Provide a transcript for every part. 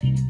Ladies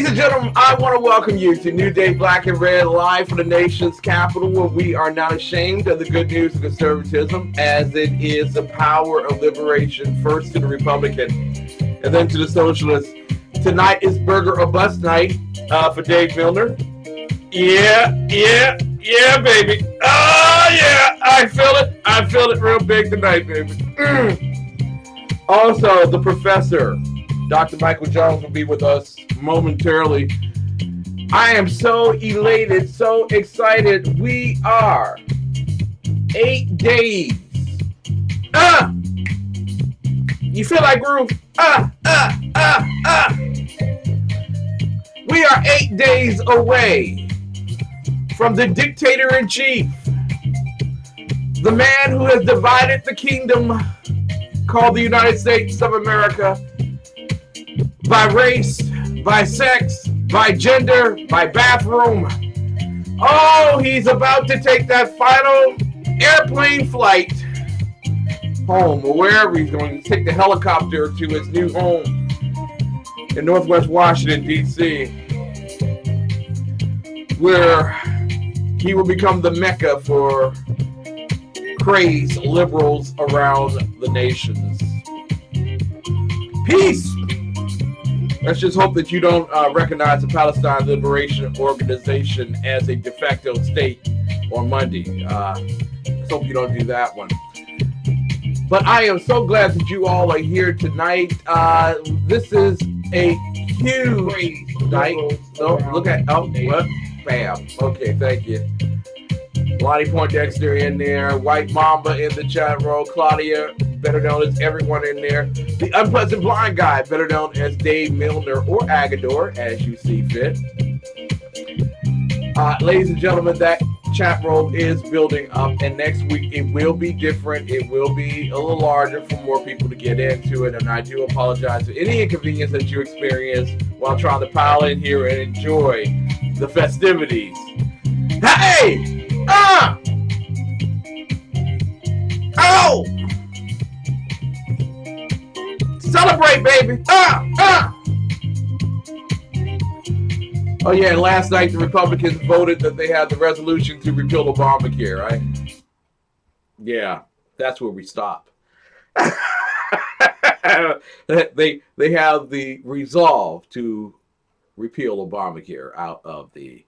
and gentlemen, I want to welcome you to New Day Black and Red, live from the nation's capital, where we are not ashamed of the good news of conservatism, as it is the power of liberation, first to the Republican and then to the socialists. Tonight is burger or bust night for Dave Milner. Yeah, baby. Oh, yeah, I feel it real big tonight, baby. Also, the professor, Dr. Michael Jones, will be with us momentarily. I am so elated, so excited. We are 8 days. You feel like groove? We are 8 days away from the dictator-in-chief, the man who has divided the kingdom called the United States of America by race, by sex, by gender, by bathroom. Oh, he's about to take that final airplane flight home, or wherever he's going to take the helicopter to his new home in Northwest Washington, D.C., where he will become the Mecca for crazed liberals around the nations. Peace! Let's just hope that you don't recognize the Palestine Liberation Organization as a de facto state on Monday. Let's hope you don't do that one. But I am so glad that you all are here tonight. This is a huge night. Oh, look at, oh, what? Bam. Okay, thank you. Lonnie Poindexter in there, White Mamba in the chat room, Claudia, better known as everyone in there, the Unpleasant Blind Guy, better known as Dave Milner or Agador, as you see fit. Ladies and gentlemen, that chat room is building up, and next week it will be different. It will be a little larger for more people to get into it, and I do apologize for any inconvenience that you experience while trying to pile in here and enjoy the festivities. Hey! Oh! Celebrate, baby! Oh yeah, and last night the Republicans voted that they had the resolution to repeal Obamacare, right? Yeah, that's where we stop. They have the resolve to repeal Obamacare out of the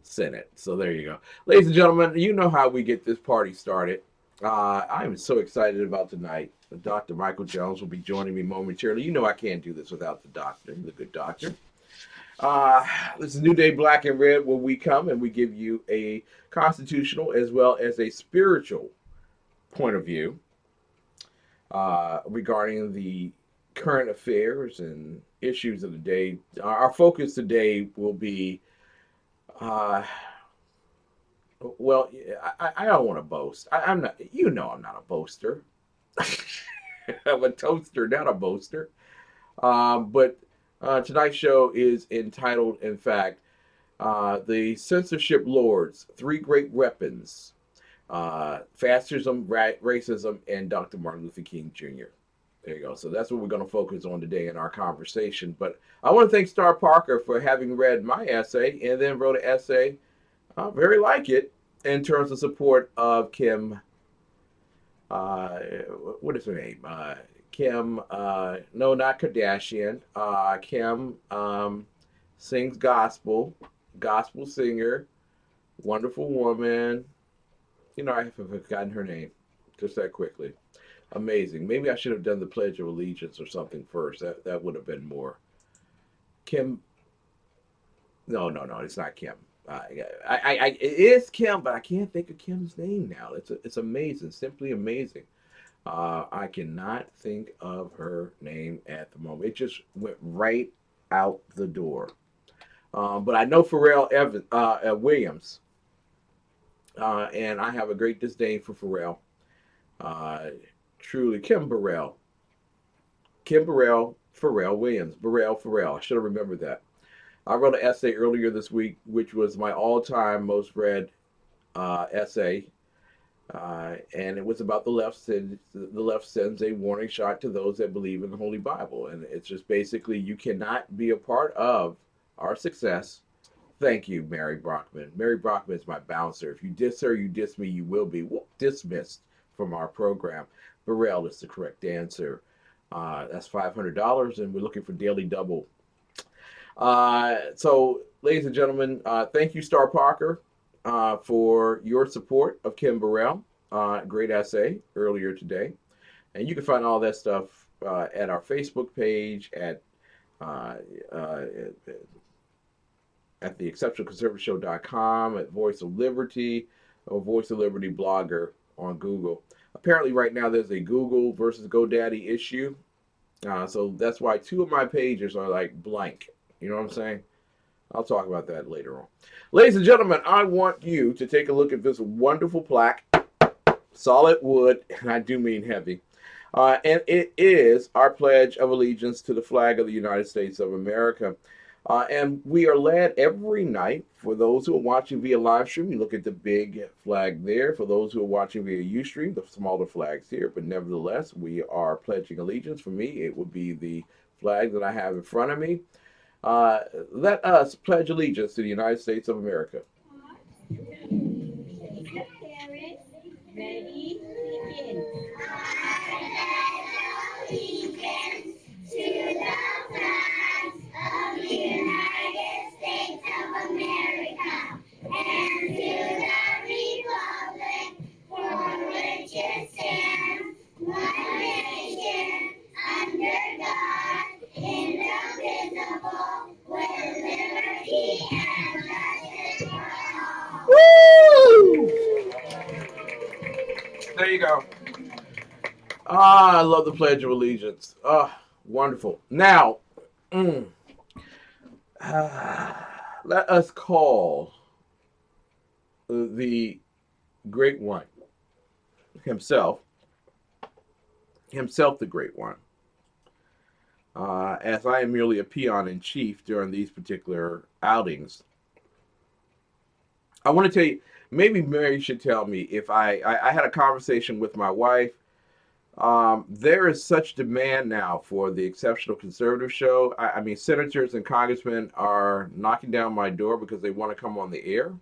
Senate. So there you go. Ladies and gentlemen, you know how we get this party started. I am so excited about tonight. Dr. Michael Jones will be joining me momentarily. You know I can't do this without the doctor, the good doctor. This is New Day Black and Red, where we come and we give you a constitutional as well as a spiritual point of view regarding the current affairs and issues of the day. Our focus today will be well, I don't want to boast. I'm not, you know, I'm not a boaster. I'm a toaster, not a boaster. But tonight's show is entitled, in fact, The Censorship Lords, Three Great Weapons, Fascism, Racism, and Dr. Martin Luther King Jr. There you go. So that's what we're going to focus on today in our conversation. But I want to thank Star Parker for having read my essay and then wrote an essay, very like it, in terms of support of Kim. What is her name? Kim, no, not Kardashian. Kim sings gospel singer, wonderful woman. You know, I have forgotten her name just that quickly. Amazing. Maybe I should have done the Pledge of Allegiance or something first. That would have been more. Kim. No, it's not Kim. It is Kim, but I can't think of Kim's name now. It's amazing, simply amazing. I cannot think of her name at the moment. It just went right out the door. But I know Pharrell Williams. And I have a great disdain for Pharrell. Truly, Kim Burrell. Kim Burrell, Pharrell Williams. Pharrell. I should have remembered that. I wrote an essay earlier this week, which was my all-time most read essay, and it was about the left. The left sends a warning shot to those that believe in the Holy Bible, and it's just basically you cannot be a part of our success. Thank you, Mary Brockman. Mary Brockman is my bouncer. If you diss her, you diss me, you will be dismissed from our program. Burrell is the correct answer. That's $500, and we're looking for daily double. So, ladies and gentlemen, thank you, Star Parker, for your support of Kim Burrell. Great essay earlier today. And you can find all that stuff at our Facebook page, at the exceptionalconservativeshow.com, at Voice of Liberty, or Voice of Liberty blogger on Google. Apparently right now there's a Google versus GoDaddy issue. So that's why two of my pages are like blank. You know what I'm saying? I'll talk about that later on. Ladies and gentlemen, I want you to take a look at this wonderful plaque. Solid wood, and I do mean heavy. And it is our pledge of allegiance to the flag of the United States of America. And we are led every night. For those who are watching via live stream, you look at the big flag there. For those who are watching via Ustream, the smaller flags here. But nevertheless, we are pledging allegiance. For me, it would be the flag that I have in front of me. Let us pledge allegiance to the United States of America. Ready, begin. I pledge allegiance to the flag of the United States of America and to the republic for which it stands, one nation, under God, indivisible, with liberty and justice for all. Woo! There you go. I love the Pledge of Allegiance. Wonderful. Now, let us call the Great One himself the Great One, as I am merely a peon in chief during these particular outings. I want to tell you, maybe Mary should tell me if I had a conversation with my wife. There is such demand now for the Exceptional Conservative Show. I mean, senators and congressmen are knocking down my door because they want to come on the air.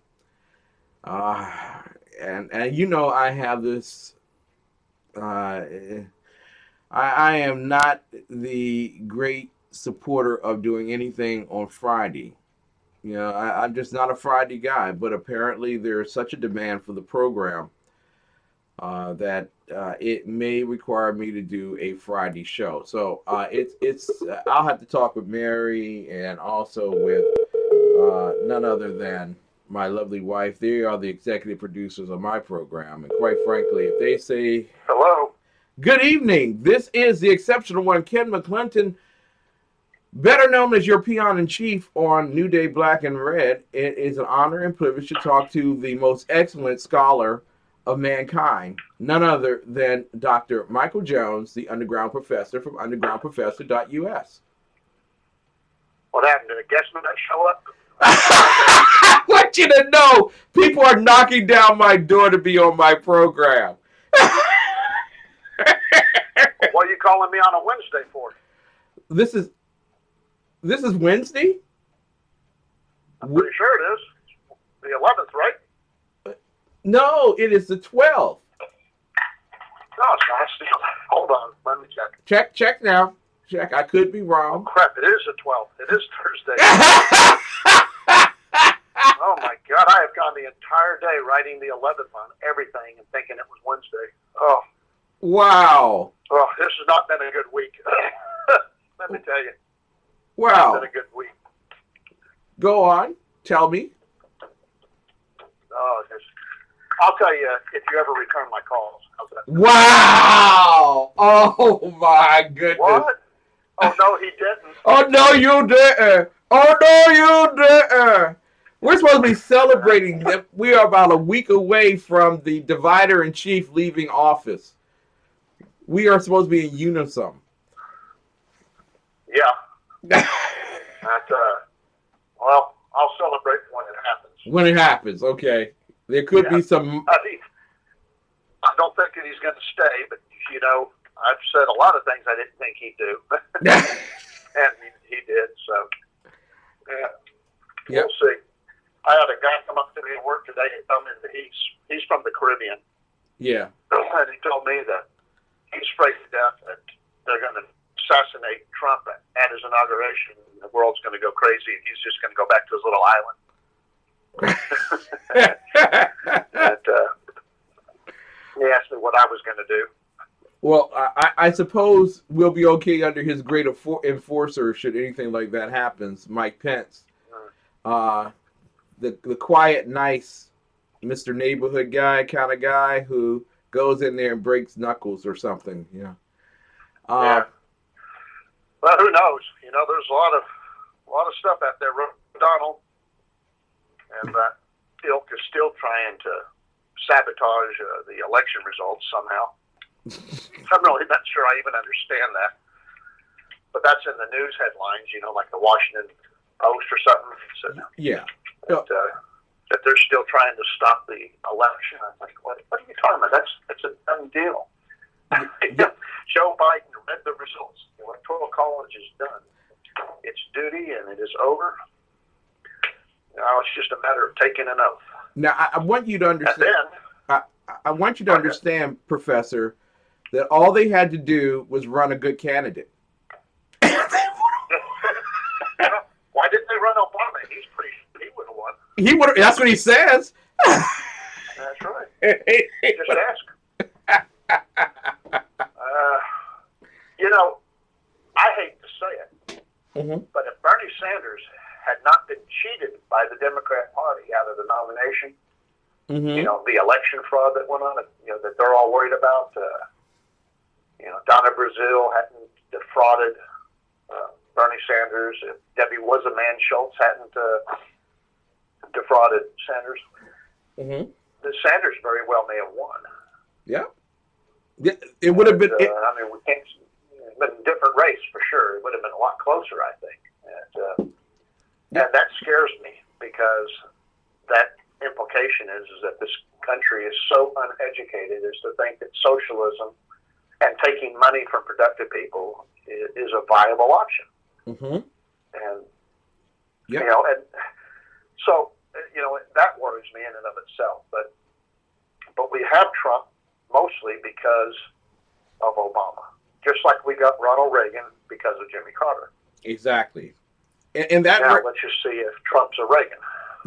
And you know, I have this. I am not the great supporter of doing anything on Friday. You know, I'm just not a Friday guy, but apparently there's such a demand for the program that it may require me to do a Friday show. So I'll have to talk with Mary and also with none other than my lovely wife. They are the executive producers of my program, and quite frankly, if they say hello, good evening, this is the exceptional one, Ken McClinton, better known as your peon in chief on New Day Black and Red. It is an honor and privilege to talk to the most excellent scholar of mankind, none other than Dr. Michael Jones, the underground professor from undergroundprofessor.us. What happened? Did a guest not show up? I want you to know people are knocking down my door to be on my program. What are you calling me on a Wednesday for? This is Wednesday? I'm pretty sure it is. The 11th, right? No, it is the 12th. No, it's not. Hold on. Let me check. Check now. Check. I could be wrong. Oh, crap. It is the 12th. It is Thursday. Oh, my God. I have gone the entire day writing the 11th on everything and thinking it was Wednesday. Oh. Wow. Oh, this has not been a good week. Let me tell you. Wow. It's been a good week. Go on. Tell me. Oh, I'll tell you if you ever return my calls. How's that? Wow. Oh, my goodness. What? Oh, no, he didn't. Oh, no, you didn't. Oh, no, you didn't. We're supposed to be celebrating that we are about a week away from the divider in chief leaving office. We are supposed to be in unison. Yeah. Well, I'll celebrate when it happens. When it happens, okay. There could be some. I don't think that he's going to stay, but you know, I've said a lot of things I didn't think he'd do, and he did. So, yeah, we'll see. I had a guy come up to me at work today and tell me that he's from the Caribbean. Yeah, and he told me that he's afraid to death that they're going to assassinate Trump at his inauguration. The world's going to go crazy, and he's just going to go back to his little island. And he asked me what I was going to do. Well, I suppose we'll be okay under his great enforcer should anything like that happens, Mike Pence. The quiet, nice Mr. Neighborhood guy kind of guy who goes in there and breaks knuckles or something. Yeah. Yeah. Well, who knows? You know, there's a lot of stuff out there. Donald and that ilk is still trying to sabotage the election results somehow. I'm really not sure I even understand that. But that's in the news headlines, you know, like the Washington Post or something. So, yeah. That they're still trying to stop the election. I'm like, what are you talking about? That's a done deal. Joe Biden read the results. The Electoral College is done. Its duty, and it is over. Now it's just a matter of taking an oath. Now, I want you to understand. I want you to understand, Professor, that all they had to do was run a good candidate. Why didn't they run Obama? He would have won. He would. That's what he says. That's right. Just ask. You know, I hate to say it, but if Bernie Sanders had not been cheated by the Democrat Party out of the nomination, you know, the election fraud that went on, you know, that they're all worried about, you know, Donna Brazile hadn't defrauded Bernie Sanders, if Debbie Was-A-Man Schultz hadn't defrauded Sanders, the Sanders very well may have won. Yeah. It would have been. I mean, we can't. It's been a different race for sure. It would have been a lot closer, I think. And that scares me because that implication is that this country is so uneducated as to think that socialism and taking money from productive people is a viable option. And you know, and so you know that worries me in and of itself. But we have Trump mostly because of Obama, just like we got Ronald Reagan because of Jimmy Carter. Exactly. And that now let's just see if Trump's a Reagan.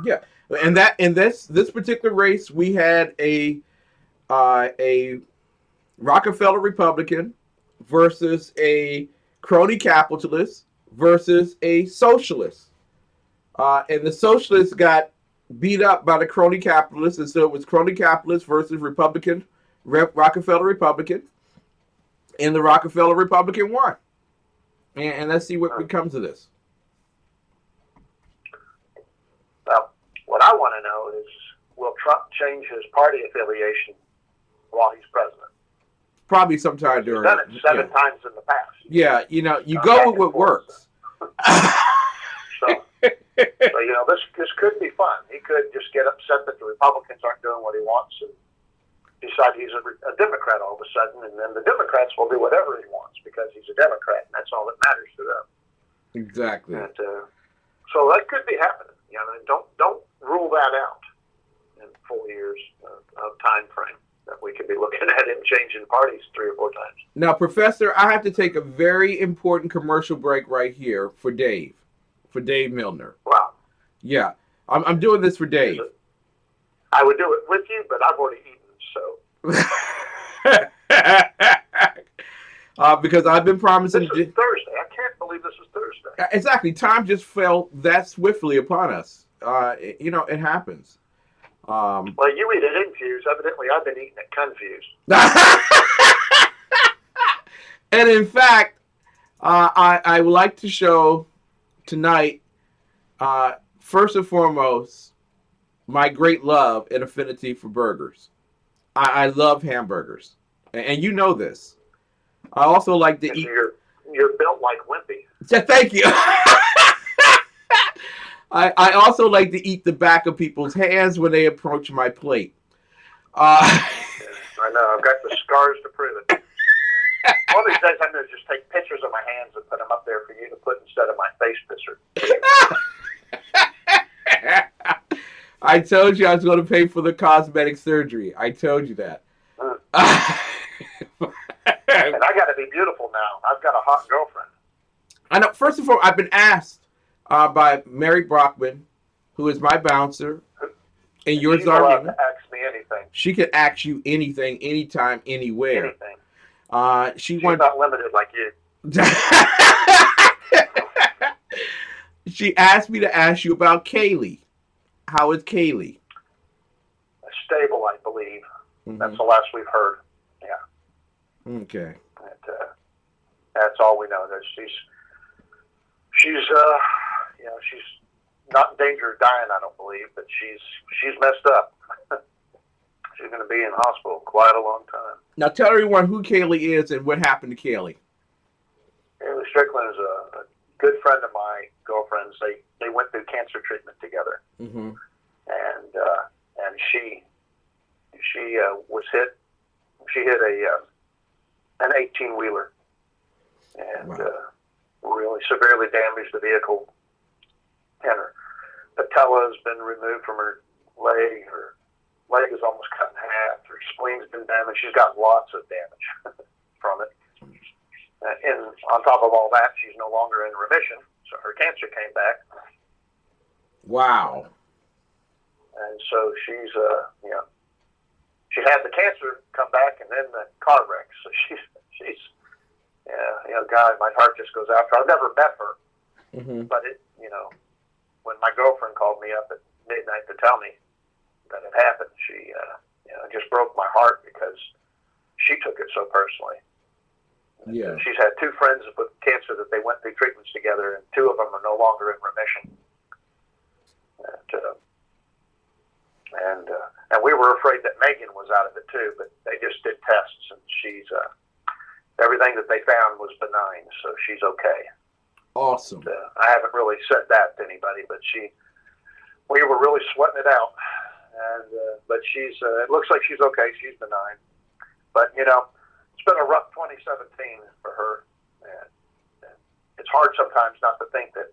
Yeah, and that in this particular race, we had a Rockefeller Republican versus a crony capitalist versus a socialist, and the socialists got beat up by the crony capitalists, and so it was crony capitalist versus Republican, Rockefeller Republican, and the Rockefeller Republican won. And let's see what becomes of this. Well, what I want to know is, will Trump change his party affiliation while he's president? Probably sometime during. He's done it seven times in the past. Yeah, you know, you go with what works. So, you know, this could be fun. He could just get upset that the Republicans aren't doing what he wants and decide he's a Democrat all of a sudden, and then the Democrats will do whatever he wants because he's a Democrat, and that's all that matters to them. Exactly. And, so that could be happening. You know, don't rule that out in 4 years of time frame that we could be looking at him changing parties 3 or 4 times. Now, Professor, I have to take a very important commercial break right here for Dave Milner. Wow. Yeah, I'm doing this for Dave. I would do it with you, but I've already eaten, so. Because I've been promising. This is Thursday. I can't believe this is Thursday. Exactly. Time just fell that swiftly upon us. You know, it happens. Well, you eat it infused. Evidently, I've been eating it confused. And in fact, I would like to show tonight first and foremost, my great love and affinity for burgers. I love hamburgers, and you know this. I also like to eat. You're built like Wimpy. Thank you. I also like to eat the back of people's hands when they approach my plate. I know. I've got the scars to prove it. One of these days, I'm going to just take pictures of my hands and put them up there for you to put instead of my face picture. I told you I was going to pay for the cosmetic surgery. I told you that. And I got to be beautiful now. I've got a hot girlfriend. I know. First of all, I've been asked by Mary Brockman, who is my bouncer, and yours, Zarvina. Ask me anything. She can ask you anything, anytime, anywhere. Anything. She's not limited like you. She asked me to ask you about Kaylee. How is Kaylee? Stable, I believe. Mm-hmm. That's the last we've heard. Yeah. Okay. That's all we know. That she's not in danger of dying, I don't believe, but she's messed up. She's going to be in hospital quite a long time. Now tell everyone who Kaylee is and what happened to Kaylee. Kaylee Strickland is a good friend of my girlfriend's. They went through cancer treatment together, mm-hmm. and she was hit. She hit an 18-wheeler, and really severely damaged the vehicle. And her patella has been removed from her leg. Her leg is almost cut in half. Her spleen's been damaged. She's got lots of damage from it. And on top of all that, she's no longer in remission, so her cancer came back. Wow. And so she's, she had the cancer come back and then the car wreck. So she's God, my heart just goes out to her. I've never met her, mm-hmm. but when my girlfriend called me up at midnight to tell me that it happened, she, it just broke my heart because she took it so personally. Yeah. She's had two friends with cancer that they went through treatments together, and two of them are no longer in remission. And we were afraid that Megan was out of it too, but they just did tests, and she's everything that they found was benign, so she's okay. Awesome. I haven't really said that to anybody, but we were really sweating it out, but she's it looks like she's okay. She's benign, but it's been a rough 2017 for her, and it's hard sometimes not to think that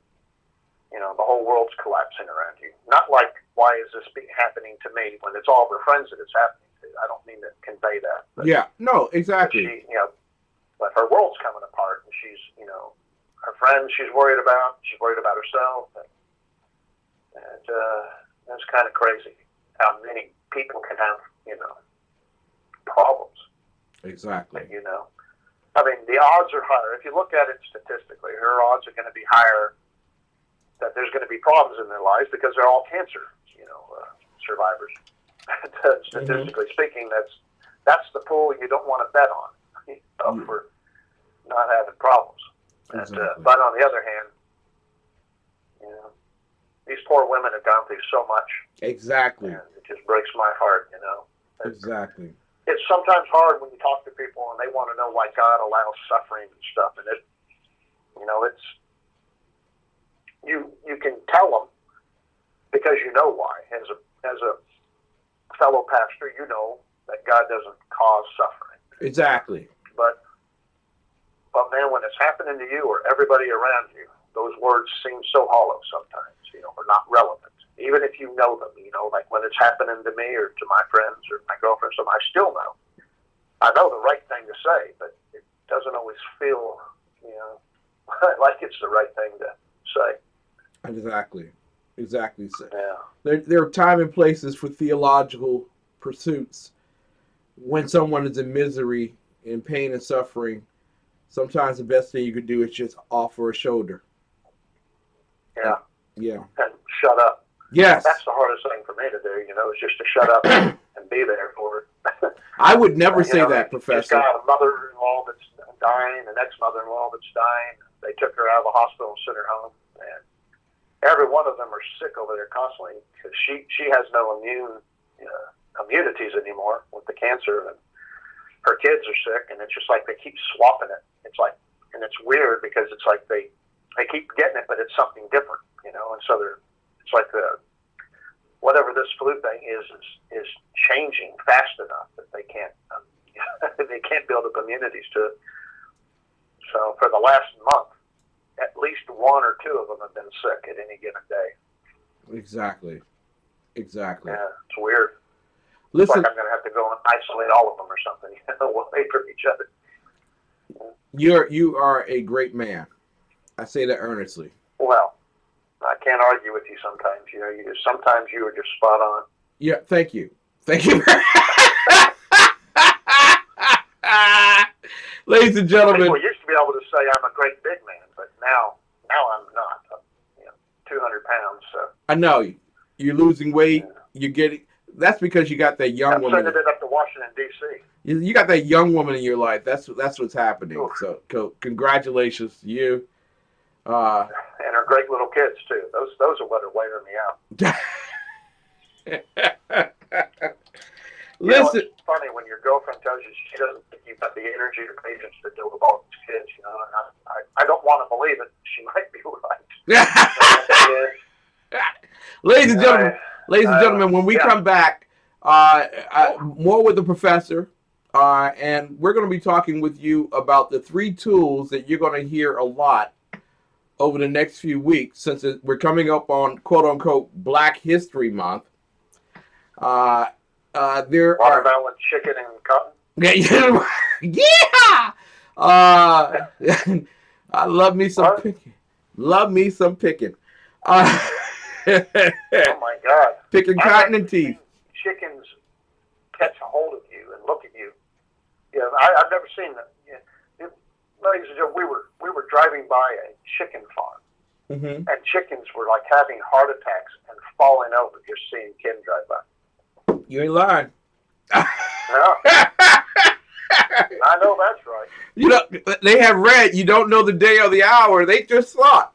the whole world's collapsing around you. Not like, why is this happening to me, when it's all of her friends that it's happening to. I don't mean to convey that. But, yeah, no, exactly. But her world's coming apart, and she's, her friends she's worried about. She's worried about herself, and that's kind of crazy how many people can have, problems. Exactly. I mean, the odds are higher. If you look at it statistically, her odds are going to be higher that there's going to be problems in their lives because they're all cancer, survivors. Statistically mm-hmm. speaking, that's the pool you don't want to bet on mm-hmm. for not having problems. Exactly. But on the other hand, these poor women have gone through so much. Exactly. And it just breaks my heart, Exactly. It's sometimes hard when you talk to people and they want to know why God allows suffering and stuff, and it's you can tell them because you know why. As a fellow pastor, you know that God doesn't cause suffering. Exactly. But man, when it's happening to you or everybody around you, those words seem so hollow sometimes, or not relevant. Even if you know them, like when it's happening to me or to my friends or my girlfriend, I still know. I know the right thing to say, but it doesn't always feel, like it's the right thing to say. Exactly. So yeah. There are time and places for theological pursuits. When someone is in misery, in pain and suffering, sometimes the best thing you could do is just offer a shoulder. Yeah. Yeah. And shut up. Yes. That's the hardest thing for me to do, is just to shut up and be there for it. I would never say that, Professor. She's got a mother-in-law that's dying, an ex-mother-in-law that's dying. They took her out of the hospital and sent her home. every one of them are sick over there constantly because she has no immunities anymore with the cancer, and her kids are sick, and it's just like they keep swapping it. It's like, and it's weird because it's like they keep getting it, but it's something different, you know. And so it's like whatever this flu thing is changing fast enough that they can't they can't build up immunities to it. So for the last month, at least one or two of them have been sick at any given day. Exactly. Yeah, it's weird. Listen, it's like I'm going to have to go and isolate all of them or something, you know, away from each other. You are a great man. I say that earnestly. Well, I can't argue with you sometimes. You know, sometimes you are just spot on. Yeah, thank you. Thank you. Ladies and gentlemen. People used to be able to say I'm a great big man, but now I'm not. I'm, 200 pounds. So I know you're losing weight. Yeah. You're getting. That's because you got that young woman. I'm sending it up to Washington D.C. You got that young woman in your life. That's what's happening. Oof. So congratulations to you. And her great little kids too. Those are what are wearing me out. Listen, it's funny when your girlfriend tells you she doesn't think you've got the energy or patience to deal with all these kids. You know, and I don't want to believe it. She might be right. Ladies and gentlemen, when we come back, more with the professor, and we're going to be talking with you about the 3 tools that you're going to hear a lot over the next few weeks, since we're coming up on quote-unquote Black History Month. There watermelon, chicken, and cotton. Yeah. I love me some picking. Love me some picking. Oh my God! Picking cotton and teeth. Chickens catch a hold of you and look at you. Yeah, I've never seen that. Yeah. Ladies and gentlemen, we were driving by a chicken farm, and chickens were like having heart attacks and falling over just seeing Kim drive by. You ain't lying. No. I know that's right. You know, they have read, you don't know the day or the hour. They just thought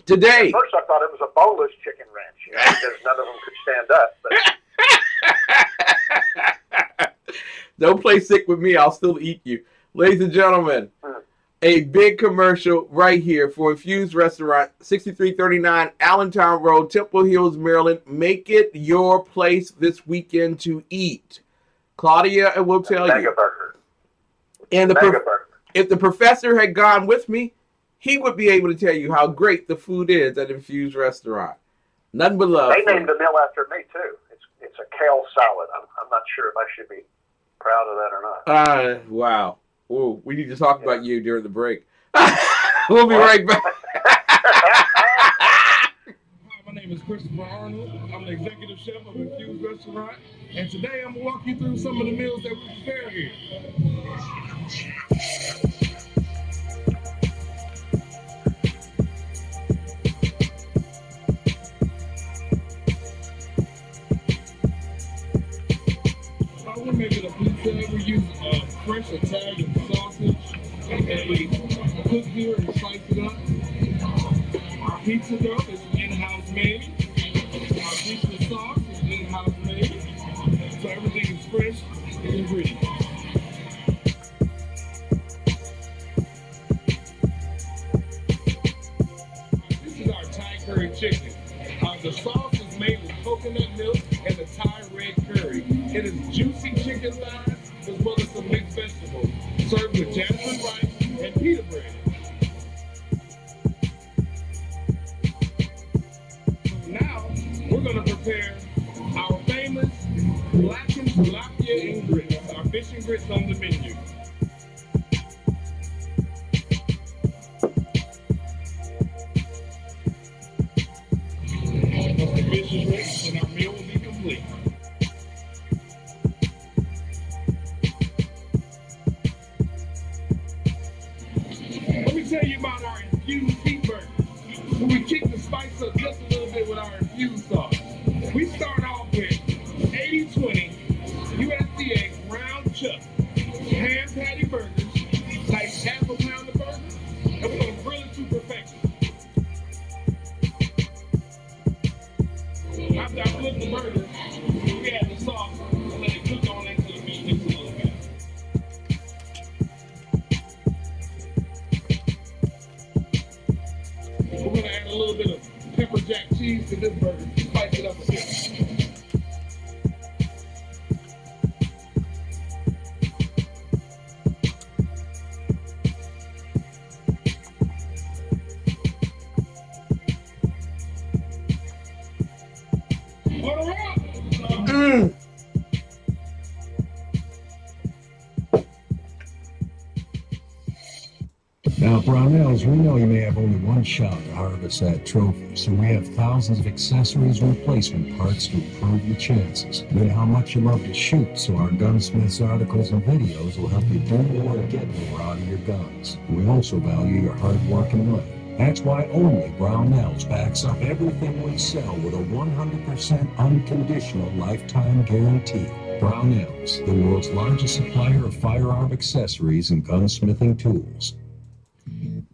today. At first I thought it was a boneless chicken ranch, because none of them could stand up. But... Don't play sick with me. I'll still eat you. Ladies and gentlemen, a big commercial right here for Infused Restaurant, 6339 Allentown Road, Temple Hills, Maryland. Make it your place this weekend to eat. Claudia will tell you. Burger. And if the professor had gone with me, he would be able to tell you how great the food is at Infused Restaurant. Nothing but love. They named the meal after me too. It's a kale salad. I'm not sure if I should be proud of that or not. Wow. Ooh, we need to talk about you during the break. We'll be right back. Hi, my name is Christopher Arnold. I'm the executive chef of Infused Restaurant, and today I'm going to walk you through some of the meals that we prepare here. We're making a pizza. We use fresh Italian sausage, and we cook here and slice it up. Our pizza dough is in-house made. Our pizza sauce is in-house made. So everything is fresh and ingredients. This is our Thai curry chicken. The sauce is made with coconut milk and the Thai red curry. It is juicy chicken thighs as well as some mixed vegetables, served with jasmine rice and pita bread. Now, we're going to prepare our famous blackened tilapia and grits, our fish and grits on the menu. Once the fish is ready, and our meal will be complete. Let me tell you about our infused heat burgers. So we kick the spice up just a little bit with our infused sauce. We start off with 80-20 USDA round chuck ham patty burgers, like half a pound of burgers, and we're going to grill it to perfection. cheese to this burger. Spice it up a bit. Now, Brownells, we know you may have only one shot to harvest that trophy, so we have thousands of accessories and replacement parts to improve your chances. We know how much you love to shoot, so our Gunsmiths articles and videos will help you do more and get more out of your guns. We also value your hard work and money. That's why only Brownells backs up everything we sell with a 100% unconditional lifetime guarantee. Brownells, the world's largest supplier of firearm accessories and gunsmithing tools.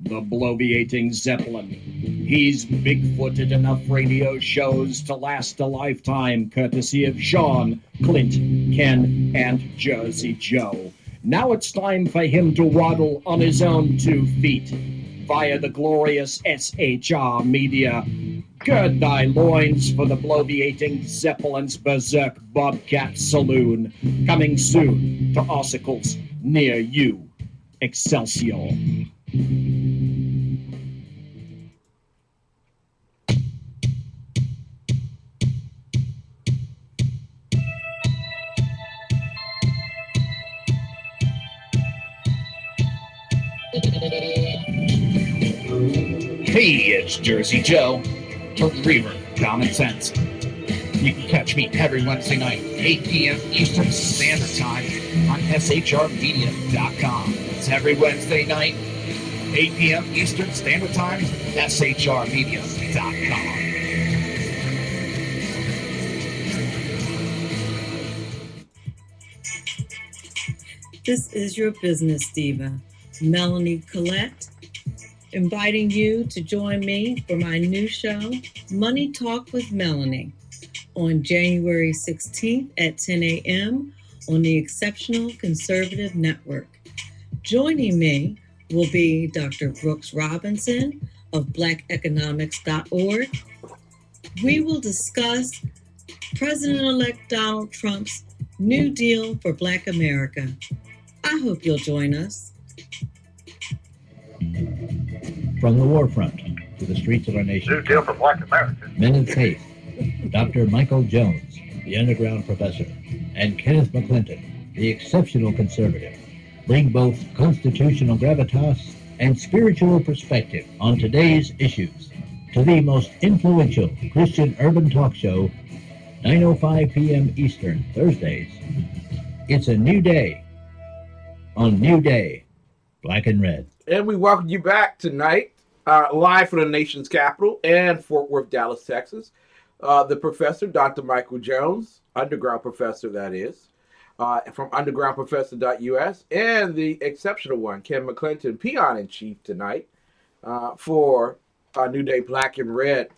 The bloviating Zeppelin. He's big-footed enough radio shows to last a lifetime, courtesy of Sean, Clint, Ken, and Jersey Joe. Now it's time for him to waddle on his own 2 feet via the glorious SHR media. Gird thy loins for the bloviating Zeppelin's Berserk Bobcat Saloon, coming soon to ossicles near you. Excelsior. Hey, it's Jersey Joe. Reaver, Common Sense. You can catch me every Wednesday night, 8 p.m. Eastern Standard Time on shrmedia.com. It's every Wednesday night, 8 p.m. Eastern Standard Time, shrmedia.com. This is your business diva, Melanie Collette, inviting you to join me for my new show, Money Talk with Melanie, on January 16th at 10 a.m. on the Exceptional Conservative Network. Joining me will be Dr. Brooks Robinson of blackeconomics.org. We will discuss President-elect Donald Trump's New Deal for Black America. I hope you'll join us. From the war front to the streets of our nation. New Deal for Black America. Men of faith, Dr. Michael Jones, the underground professor, and Kenneth McClinton, the exceptional conservative, bring both constitutional gravitas and spiritual perspective on today's issues to the most influential Christian urban talk show, 9:05 p.m. Eastern, Thursdays. It's a new day on New Day, Black and Red. And we welcome you back tonight, live from the nation's capital and Fort Worth, Dallas, Texas. The professor, Dr. Michael Jones, underground professor, that is, from undergroundprofessor.us, and the exceptional one, Ken McClinton, peon-in-chief tonight for New Day Black and Red.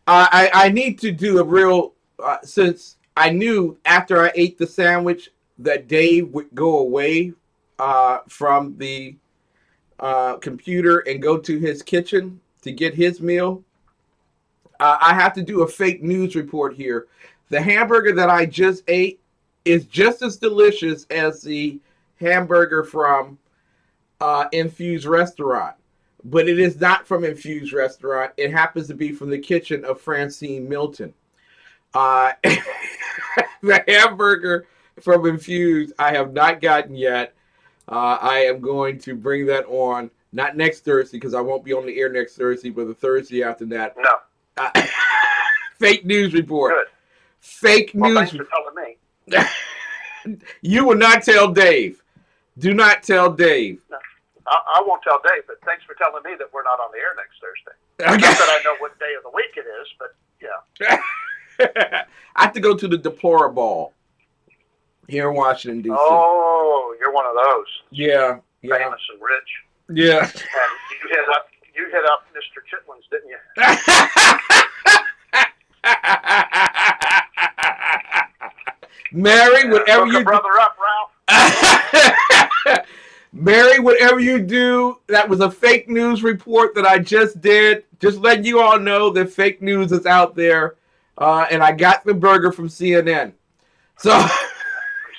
I need to do a real, since I knew after I ate the sandwich that Dave would go away from the computer and go to his kitchen to get his meal. I have to do a fake news report here. The hamburger that I just ate is just as delicious as the hamburger from Infused Restaurant, but it is not from Infused Restaurant. It happens to be from the kitchen of Francine Milton. The hamburger from Infused I have not gotten yet. I am going to bring that on, not next Thursday, because I won't be on the air next Thursday, but the Thursday after that. No. Fake news report. Good. Fake Well, news. thanks for telling me. You will not tell Dave. Do not tell Dave. No. I won't tell Dave, but thanks for telling me that we're not on the air next Thursday. Okay. Not that I know what day of the week it is, but yeah. I have to go to the Deplorable here in Washington, D.C. Oh, you're one of those. Yeah. Famous and rich. Yeah. And you hit up Mr. Chitlins, didn't you? Mary, whatever Hook you a brother up, Ralph. Mary, whatever you do, that was a fake news report that I just did. Just letting you all know that fake news is out there. And I got the burger from CNN. So From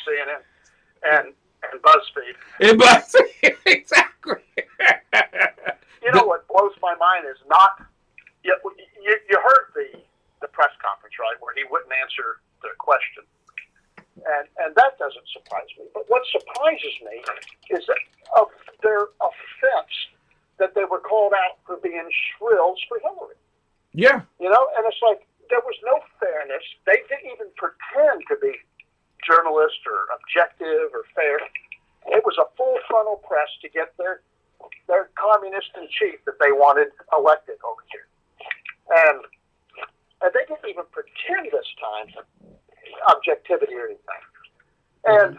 CNN and BuzzFeed. And BuzzFeed, exactly. You know what blows my mind is not. You heard the press conference, right, where he wouldn't answer the question. And that doesn't surprise me. But what surprises me is that of their offense that they were called out for being shrills for Hillary. Yeah. You know, and it's like there was no fairness. They didn't even pretend to be journalist or objective or fair. It was a full frontal press to get their communist in chief that they wanted elected over here. And they didn't even pretend this time objectivity or anything. And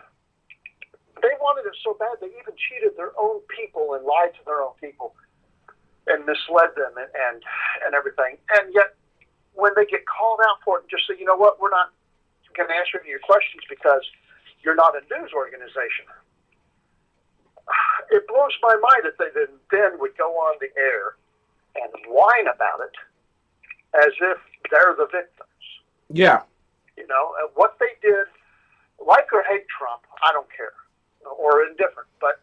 they wanted it so bad they even cheated their own people and lied to their own people and misled them and everything. And yet when they get called out for it and just say, you know what, we're not going to answer any of your questions because you're not a news organization. It blows my mind that they then would go on the air and whine about it as if they're the victims. Yeah. You know, what they did, like or hate Trump, I don't care, or indifferent, but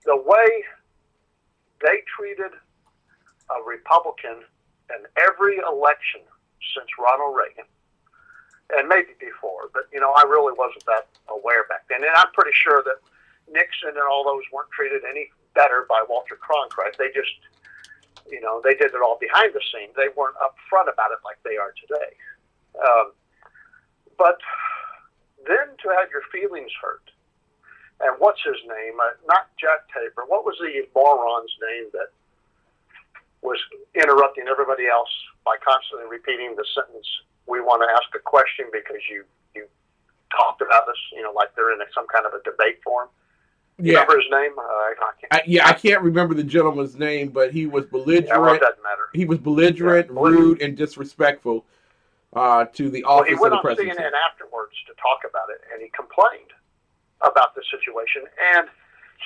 the way they treated a Republican in every election since Ronald Reagan, and maybe before, but, you know, I really wasn't that aware back then. And I'm pretty sure that Nixon and all those weren't treated any better by Walter Cronkite. They just, you know, they did it all behind the scenes. They weren't upfront about it like they are today. But then to have your feelings hurt, and what's his name? Not Jack Taper. What was the moron's name that was interrupting everybody else by constantly repeating the sentence, "We want to ask a question because you talked about this," you know, like they're in some kind of a debate forum. Yeah. Remember his name? I can't remember the gentleman's name, but he was belligerent. Yeah, well, it doesn't matter. He was belligerent, rude, and disrespectful to the office of the presidency. Well, he went on CNN afterwards to talk about it, and he complained about the situation, and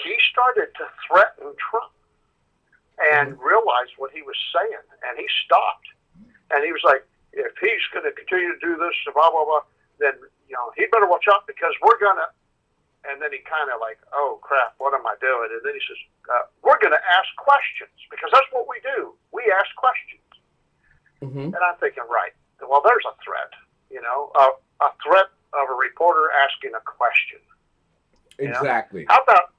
he started to threaten Trump and realized what he was saying, and he stopped. And he was like, if he's going to continue to do this, blah, blah, blah, then, you know, he better watch out because we're going to. And then he kind of like, oh, crap, what am I doing? And then he says, we're going to ask questions because that's what we do. We ask questions. And I'm thinking, right, well, there's a threat, you know, a threat of a reporter asking a question. Exactly. You know? How about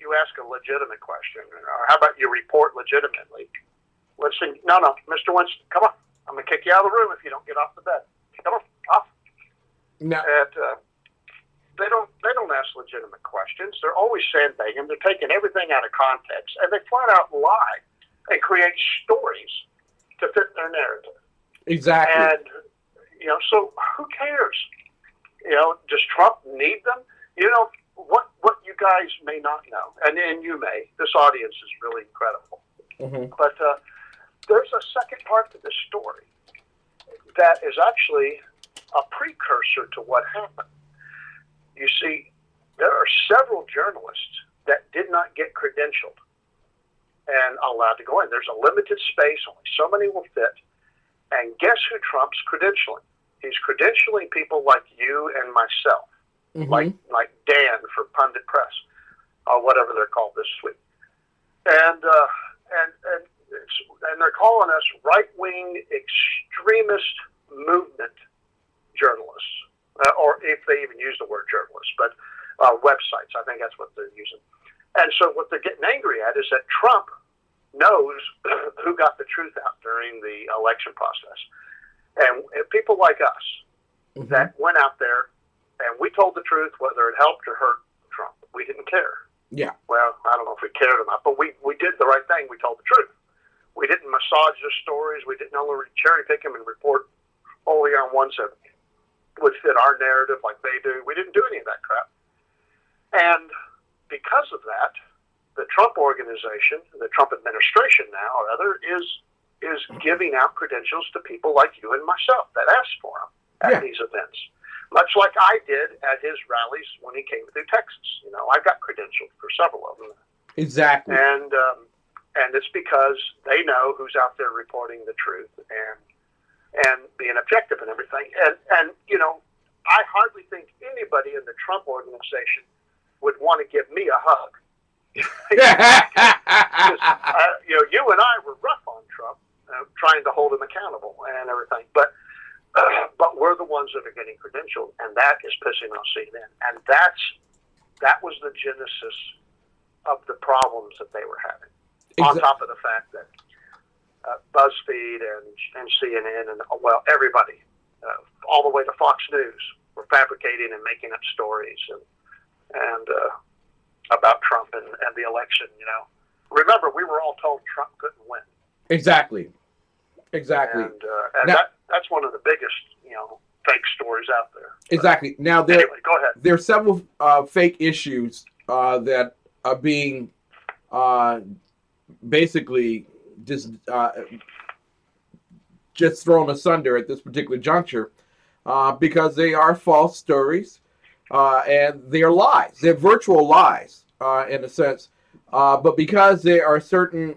you ask a legitimate question? Or how about you report legitimately? Let's see. No, Mr. Winston, come on. I'm going to kick you out of the room if you don't get off the bed. Come on, off. No. And, they don't ask legitimate questions. They're always sandbagging. They're taking everything out of context, and they flat out lie and create stories to fit their narrative. Exactly. And, you know, so who cares? You know, does Trump need them? You know, what you guys may not know, and you may, this audience is really incredible. But there's a second part to this story that is actually a precursor to what happened. You see, there are several journalists that did not get credentialed and allowed to go in. There's a limited space, only so many will fit. And guess who Trump's credentialing? He's credentialing people like you and myself, like Dan for Pundit Press, or whatever they're called this week. And they're calling us right-wing extremist movement journalists. Or if they even use the word journalists, but websites. I think that's what they're using. And so what they're getting angry at is that Trump knows who got the truth out during the election process. And people like us that went out there and we told the truth, whether it helped or hurt Trump. We didn't care. Yeah. Well, I don't know if we cared or not, but we did the right thing. We told the truth. We didn't massage their stories. We didn't only cherry pick them and report only on ones that would fit our narrative like they do. We didn't do any of that crap. And because of that, the Trump organization, the Trump administration now, or other, is giving out credentials to people like you and myself that ask for them at these events. much like I did at his rallies when he came through Texas. You know, I got credentialed for several of them. Exactly. And it's because they know who's out there reporting the truth and being objective and everything. And you know, I hardly think anybody in the Trump organization would want to give me a hug. Because, you know, you and I were rough on Trump, trying to hold him accountable and everything. But we're the ones that are getting credentialed, and that is pissing off CNN. And that was the genesis of the problems that they were having. On top of the fact that BuzzFeed and CNN and, well, everybody, all the way to Fox News, were fabricating and making up stories and about Trump and the election. You know, remember, we were all told Trump couldn't win. Exactly. And now, that's one of the biggest, you know, fake stories out there. Exactly. Now, anyway, go ahead. There are several fake issues that are being basically just thrown asunder at this particular juncture because they are false stories and they are lies. They're virtual lies in a sense. But because there are certain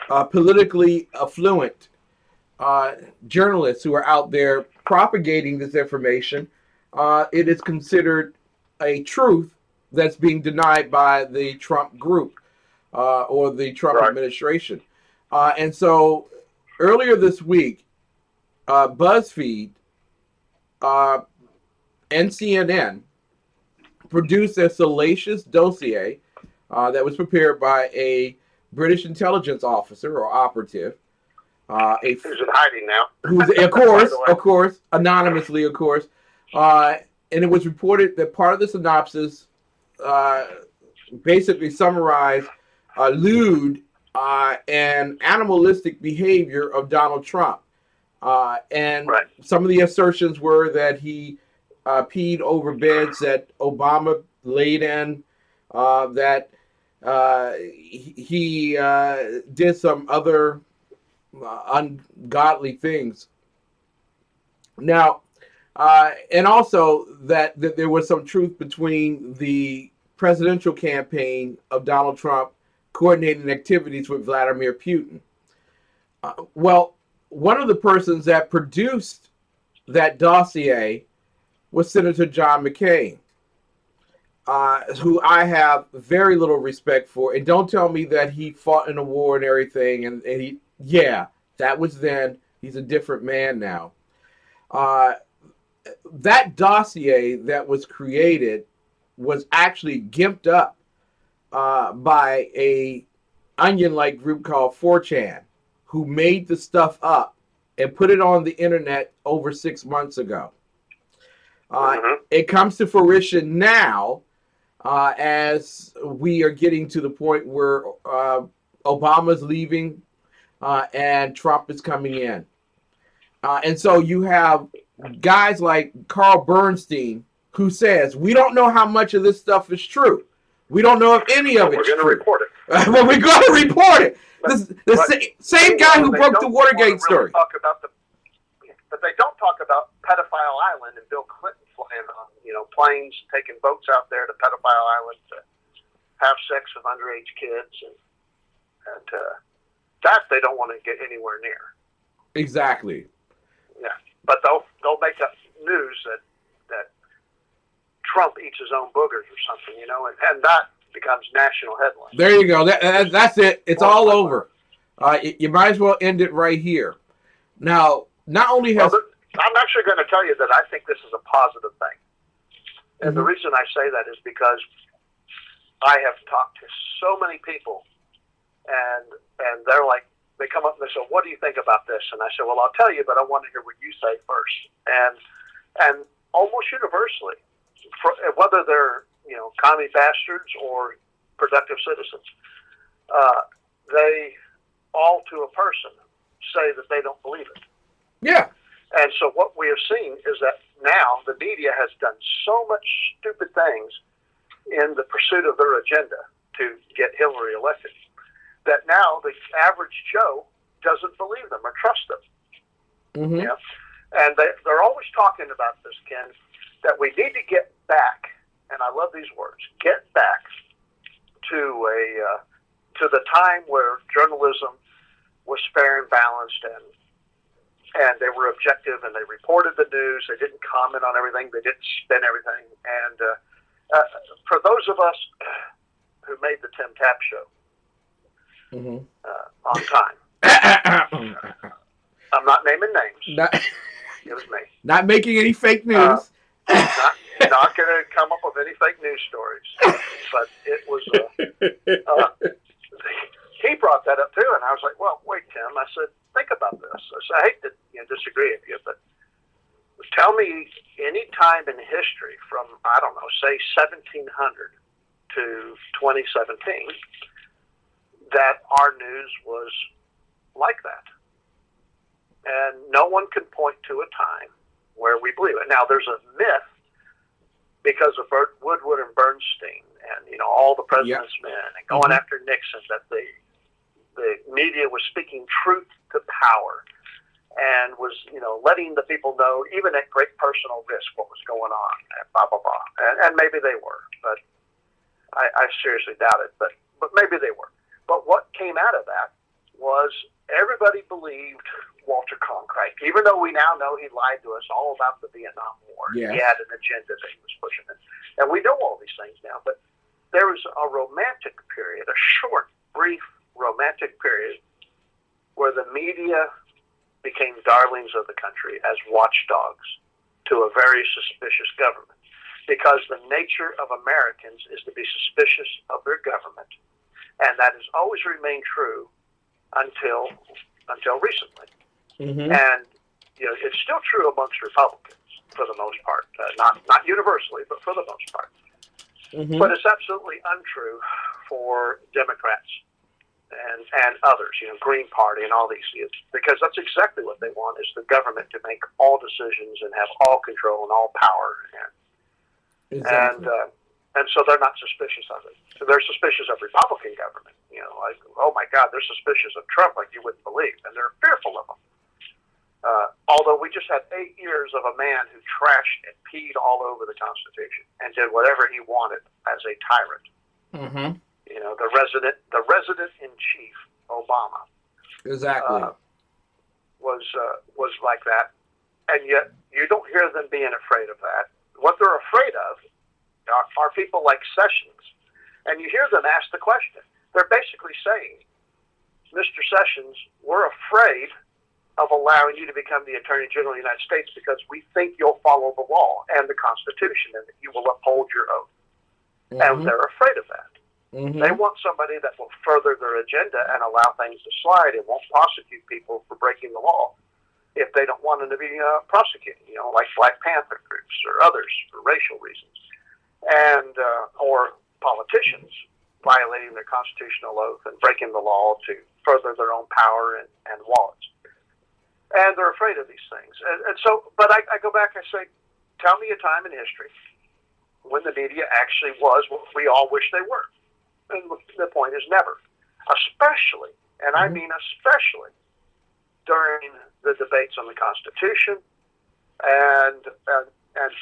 politically affluent journalists who are out there propagating this information, it is considered a truth that's being denied by the Trump group or the Trump administration. And so earlier this week, BuzzFeed and CNN produced a salacious dossier that was prepared by a British intelligence officer or operative. Who's in hiding now? Who's, of course, anonymously, of course. And it was reported that part of the synopsis basically summarized lewd and animalistic behavior of Donald Trump. And some of the assertions were that he peed over beds that Obama laid in, that he did some other ungodly things. Now, and also that there was some truth between the presidential campaign of Donald Trump coordinating activities with Vladimir Putin. Well, one of the persons that produced that dossier was Senator John McCain, who I have very little respect for. And don't tell me that he fought in a war and everything. And he, yeah, that was then. He's a different man now. That dossier that was created was actually gimped up by a onion-like group called 4chan, who made the stuff up and put it on the internet over 6 months ago. It comes to fruition now as we are getting to the point where Obama's leaving and Trump is coming in. And so you have guys like Carl Bernstein who says, we don't know how much of this stuff is true. We don't know if any of it's true. We're going to report it. Well, we're going to report it. The same guy who broke the Watergate story. But they don't talk about Pedophile Island and Bill Clinton flying on, planes, taking boats out there to Pedophile Island to have sex with underage kids, and that they don't want to get anywhere near. Exactly. Yeah, but they'll make up news that Trump eats his own boogers or something, and that becomes national headlines. There you go. That's it. It's all over. You might as well end it right here. Now, not only has... Well, I'm actually going to tell you that I think this is a positive thing. And the reason I say that is because I have talked to so many people, and they're like, they come up and they say, what do you think about this? And I say, well, I'll tell you, but I want to hear what you say first. And almost universally, whether they're, commie bastards or productive citizens, they all to a person say that they don't believe it. Yeah. And so what we have seen is that now the media has done so much stupid things in the pursuit of their agenda to get Hillary elected that now the average Joe doesn't believe them or trust them. Yeah. And they're always talking about this, Ken. that we need to get back, and I love these words, get back to the time where journalism was fair and balanced, and they were objective, and they reported the news. They didn't comment on everything. They didn't spin everything. And for those of us who made the Tim Tapp show on time, I'm not naming names. It was me. Not making any fake news. Not going to come up with any fake news stories. But it was. He brought that up too, and I was like, "Well, wait, Tim." I said, "Think about this." I said, "I hate to disagree with you, but tell me any time in history from, I don't know, say 1700 to 2017 that our news was like that." And no one can point to a time where we believe it. Now, there's a myth because of Woodward and Bernstein and, all the president's men and going after Nixon, that the media was speaking truth to power and was, letting the people know, even at great personal risk, what was going on, and blah, blah, blah. And maybe they were, but I seriously doubt it, but maybe they were. But what came out of that was everybody believed Walter Cronkite, even though we now know he lied to us all about the Vietnam War. Yeah. He had an agenda that he was pushing. And we know all these things now, but there was a romantic period, a short, brief romantic period where the media became darlings of the country as watchdogs to a very suspicious government, because the nature of Americans is to be suspicious of their government, and that has always remained true until recently. And it's still true amongst Republicans for the most part, not universally, but for the most part. But it's absolutely untrue for Democrats and others, Green Party and all these, because that's exactly what they want, is the government to make all decisions and have all control and all power. And so they're not suspicious of it. So they're suspicious of Republican government, like, oh my God, they're suspicious of Trump like you wouldn't believe, and they're fearful of him. Although we just had 8 years of a man who trashed and peed all over the Constitution and did whatever he wanted as a tyrant. The resident in chief, Obama, exactly, was like that, and yet you don't hear them being afraid of that. What they're afraid of are people like Sessions, and you hear them ask the question. They're basically saying, Mr. Sessions, we're afraid of allowing you to become the Attorney General of the United States because we think you'll follow the law and the Constitution and that you will uphold your oath. And they're afraid of that. They want somebody that will further their agenda and allow things to slide and won't prosecute people for breaking the law if they don't want them to be prosecuted, like Black Panther groups or others for racial reasons, and or politicians violating their constitutional oath and breaking the law to further their own power and wallets. And they're afraid of these things. And so, but I go back and say, tell me a time in history when the media actually was what we all wish they were. And the point is never. Especially, and I mean especially, during the debates on the Constitution and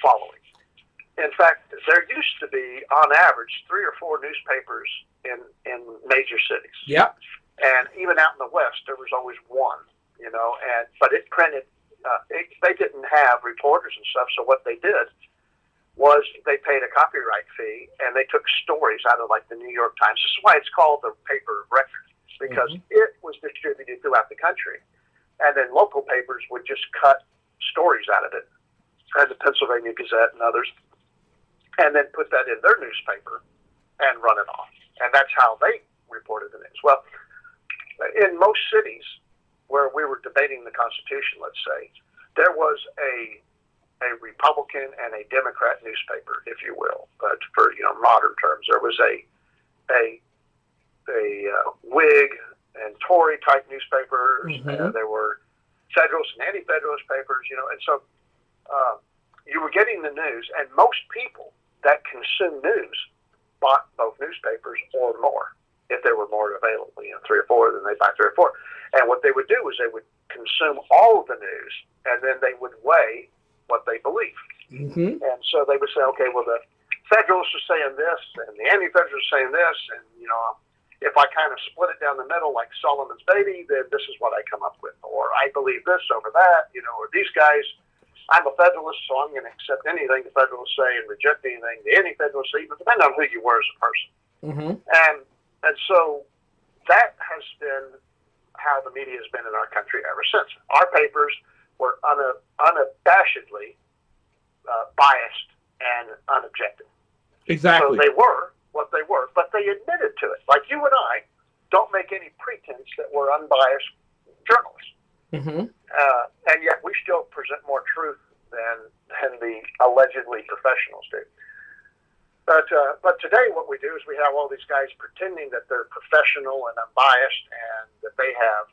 following. In fact, there used to be, on average, 3 or 4 newspapers in major cities. Yep. And even out in the West, there was always one. But it printed, they didn't have reporters and stuff, so what they did was they paid a copyright fee, and they took stories out of, like, the New York Times. This is why it's called the paper of record, because it was distributed throughout the country, and then local papers would just cut stories out of it, and the Pennsylvania Gazette and others, and then put that in their newspaper and run it off. And that's how they reported the news. Well, in most cities where we were debating the Constitution, let's say, there was a Republican and a Democrat newspaper, if you will, but for modern terms. There was a Whig and Tory type newspapers. There were Federalist and anti-Federalist papers, and so you were getting the news, and most people that consume news bought both newspapers or more. If there were more available, 3 or 4, then they buy 3 or 4. And what they would do is they would consume all of the news, and then they would weigh what they believed. And so they would say, okay, well, the Federalists are saying this, and the Anti-Federalists are saying this, and, you know, if I kind of split it down the middle like Solomon's baby, then this is what I come up with. Or I believe this over that, you know, or these guys, I'm a Federalist, so I'm going to accept anything the Federalists say and reject anything the Anti-Federalists say, depending on who you were as a person. And so that has been how the media has been in our country ever since. Our papers were unabashedly biased and unobjective. Exactly. So they were what they were, but they admitted to it. Like you and I don't make any pretense that we're unbiased journalists. And yet we still present more truth than the allegedly professionals do. But today what we do is we have all these guys pretending that they're professional and unbiased and that they have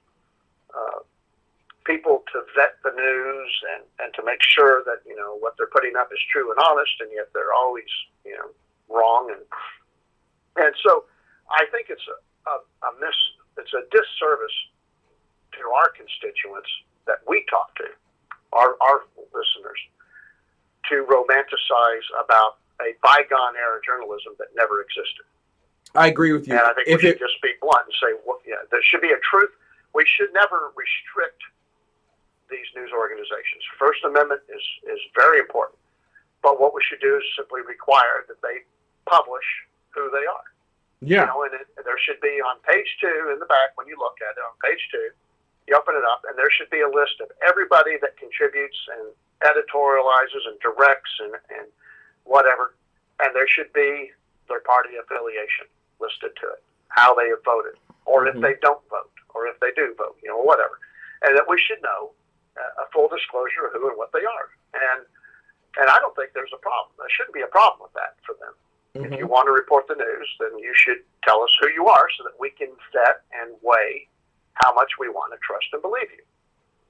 people to vet the news and to make sure that, you know, what they're putting up is true and honest, and yet they're always, you know, wrong. And so I think it's a disservice to our constituents that we talk to, our listeners, to romanticize about a bygone era journalism that never existed. I agree with you. And I think we should just be blunt and say, well, yeah, there should be a truth. We should never restrict these news organizations. First Amendment is very important. But what we should do is simply require that they publish who they are. Yeah. You know, and there should be on page 2 in the back, when you look at it, on page 2, you open it up, and there should be a list of everybody that contributes and editorializes and directs and whatever. And there should be their party affiliation listed to it, how they have voted, or if they don't vote, or if they do vote, you know, whatever. And that we should know a full disclosure of who and what they are. And I don't think there's a problem. There shouldn't be a problem with that for them. If you want to report the news, then you should tell us who you are so that we can vet and weigh how much we want to trust and believe you.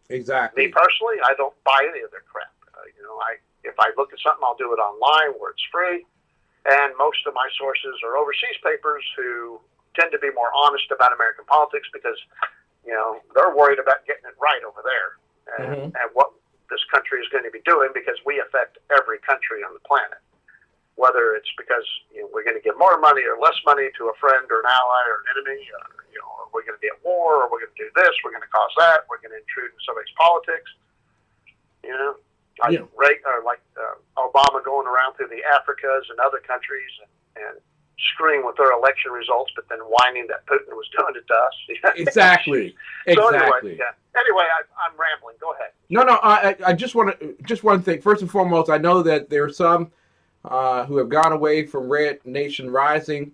Exactly. Me personally, I don't buy any of their crap. You know, if I look at something, I'll do it online where it's free. And most of my sources are overseas papers who tend to be more honest about American politics because, you know, they're worried about getting it right over there and what this country is going to be doing, because we affect every country on the planet. Whether it's because, you know, we're going to give more money or less money to a friend or an ally or an enemy, or, you know, or we're going to be at war, or we're going to do this, we're going to cause that, we're going to intrude in somebody's politics. You know, like Obama going around through the Africas and other countries and screwing with their election results, but then whining that Putin was doing it to us. Exactly. So anyway, I'm rambling. Go ahead. No, I just want to think. First and foremost, I know that there are some who have gone away from Red Nation Rising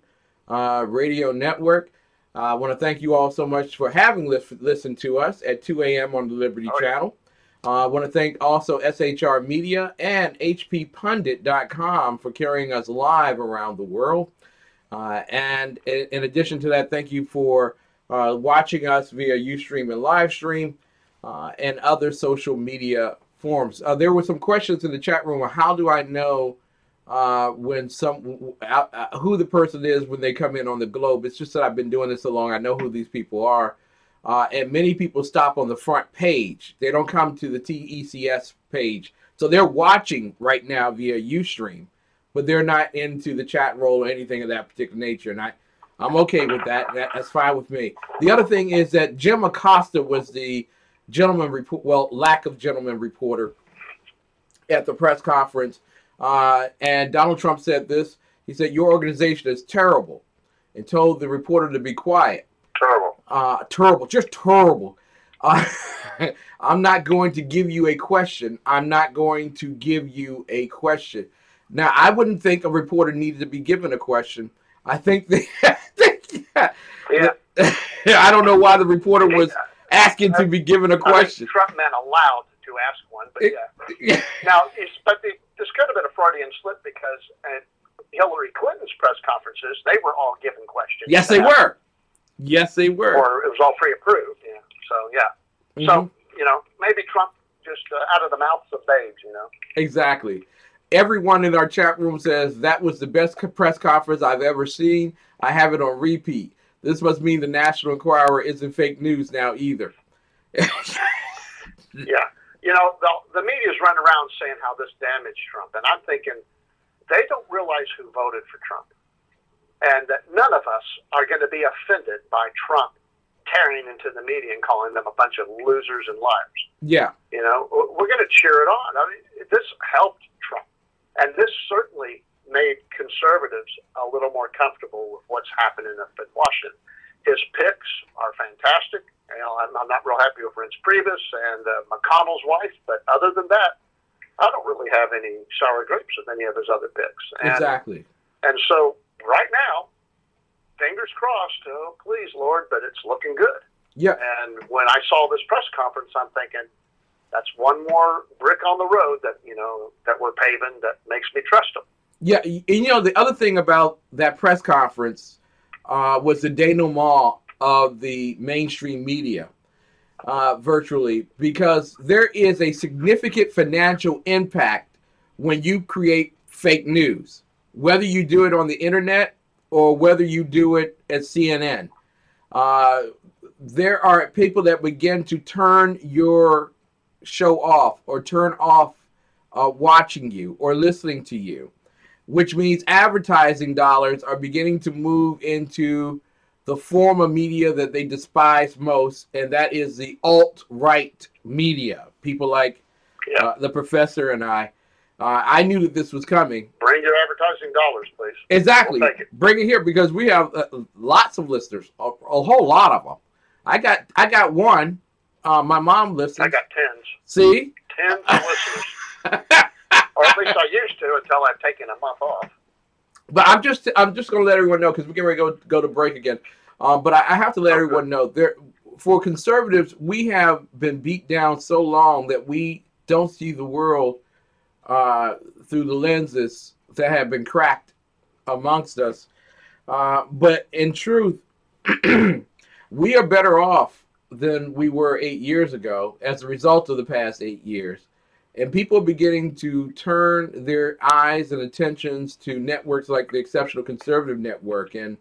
radio network. I want to thank you all so much for having listened to us at 2 a.m. on the Liberty Channel. I want to thank also SHR Media and HPPundit.com for carrying us live around the world. And in addition to that, thank you for watching us via Ustream and Livestream and other social media forms. There were some questions in the chat room. How do I know when who the person is when they come in on the globe? It's just that I've been doing this so long, I know who these people are. And many people stop on the front page. They don't come to the TECS page. So they're watching right now via Ustream, but they're not into the chat roll or anything of that particular nature. And I'm okay with that. That's fine with me. The other thing is that Jim Acosta was the lack of gentleman reporter at the press conference. And Donald Trump said this. He said, "Your organization is terrible," and told the reporter to be quiet. Terrible, just terrible. I'm not going to give you a question. I'm not going to give you a question. Now, I wouldn't think a reporter needed to be given a question. I think I don't know why the reporter was asking to be given a question. Trump meant allowed to ask one, but Now, this could have been a Freudian slip because at Hillary Clinton's press conferences, they were all given questions. Yes, they were. Yes, they were. Or it was all pre-approved. Yeah. So, yeah. So, you know, maybe Trump just out of the mouths of babes, you know. Exactly. Everyone in our chat room says that was the best press conference I've ever seen. I have it on repeat. This must mean the National Enquirer isn't fake news now either. Yeah. You know, the media's running around saying how this damaged Trump, and I'm thinking they don't realize who voted for Trump, and that none of us are going to be offended by Trump tearing into the media and calling them a bunch of losers and liars. Yeah. You know, we're going to cheer it on. I mean, this helped Trump, and this certainly made conservatives a little more comfortable with what's happening up in Washington. His picks are fantastic. You know, I'm not real happy with Reince Priebus and McConnell's wife, but other than that, I don't really have any sour grapes with any of his other picks. Exactly. And so right now, fingers crossed, oh, please, Lord, but it's looking good. Yeah. And when I saw this press conference, I'm thinking, that's one more brick on the road that, you know, that we're paving that makes me trust them. Yeah, and you know, the other thing about that press conference was the denouement of the mainstream media virtually, because there is a significant financial impact when you create fake news, whether you do it on the internet or whether you do it at CNN. There are people that begin to turn your show off or turn off watching you or listening to you, which means advertising dollars are beginning to move into the form of media that they despise most, and that is the alt-right media. People like the professor and I knew that this was coming. Bring your advertising dollars, please. Exactly. We'll take it. Bring it here, because we have lots of listeners, a whole lot of them. I got one. My mom listens. I got tens. See? Tens of listeners. Or at least I used to until I've taken a month off. But I'm just going to let everyone know, because we're getting ready to go to break again. But I have to let everyone know, for conservatives, we have been beat down so long that we don't see the world through the lenses that have been cracked amongst us. But in truth, we are better off than we were 8 years ago as a result of the past 8 years. And people are beginning to turn their eyes and attentions to networks like the Exceptional Conservative Network and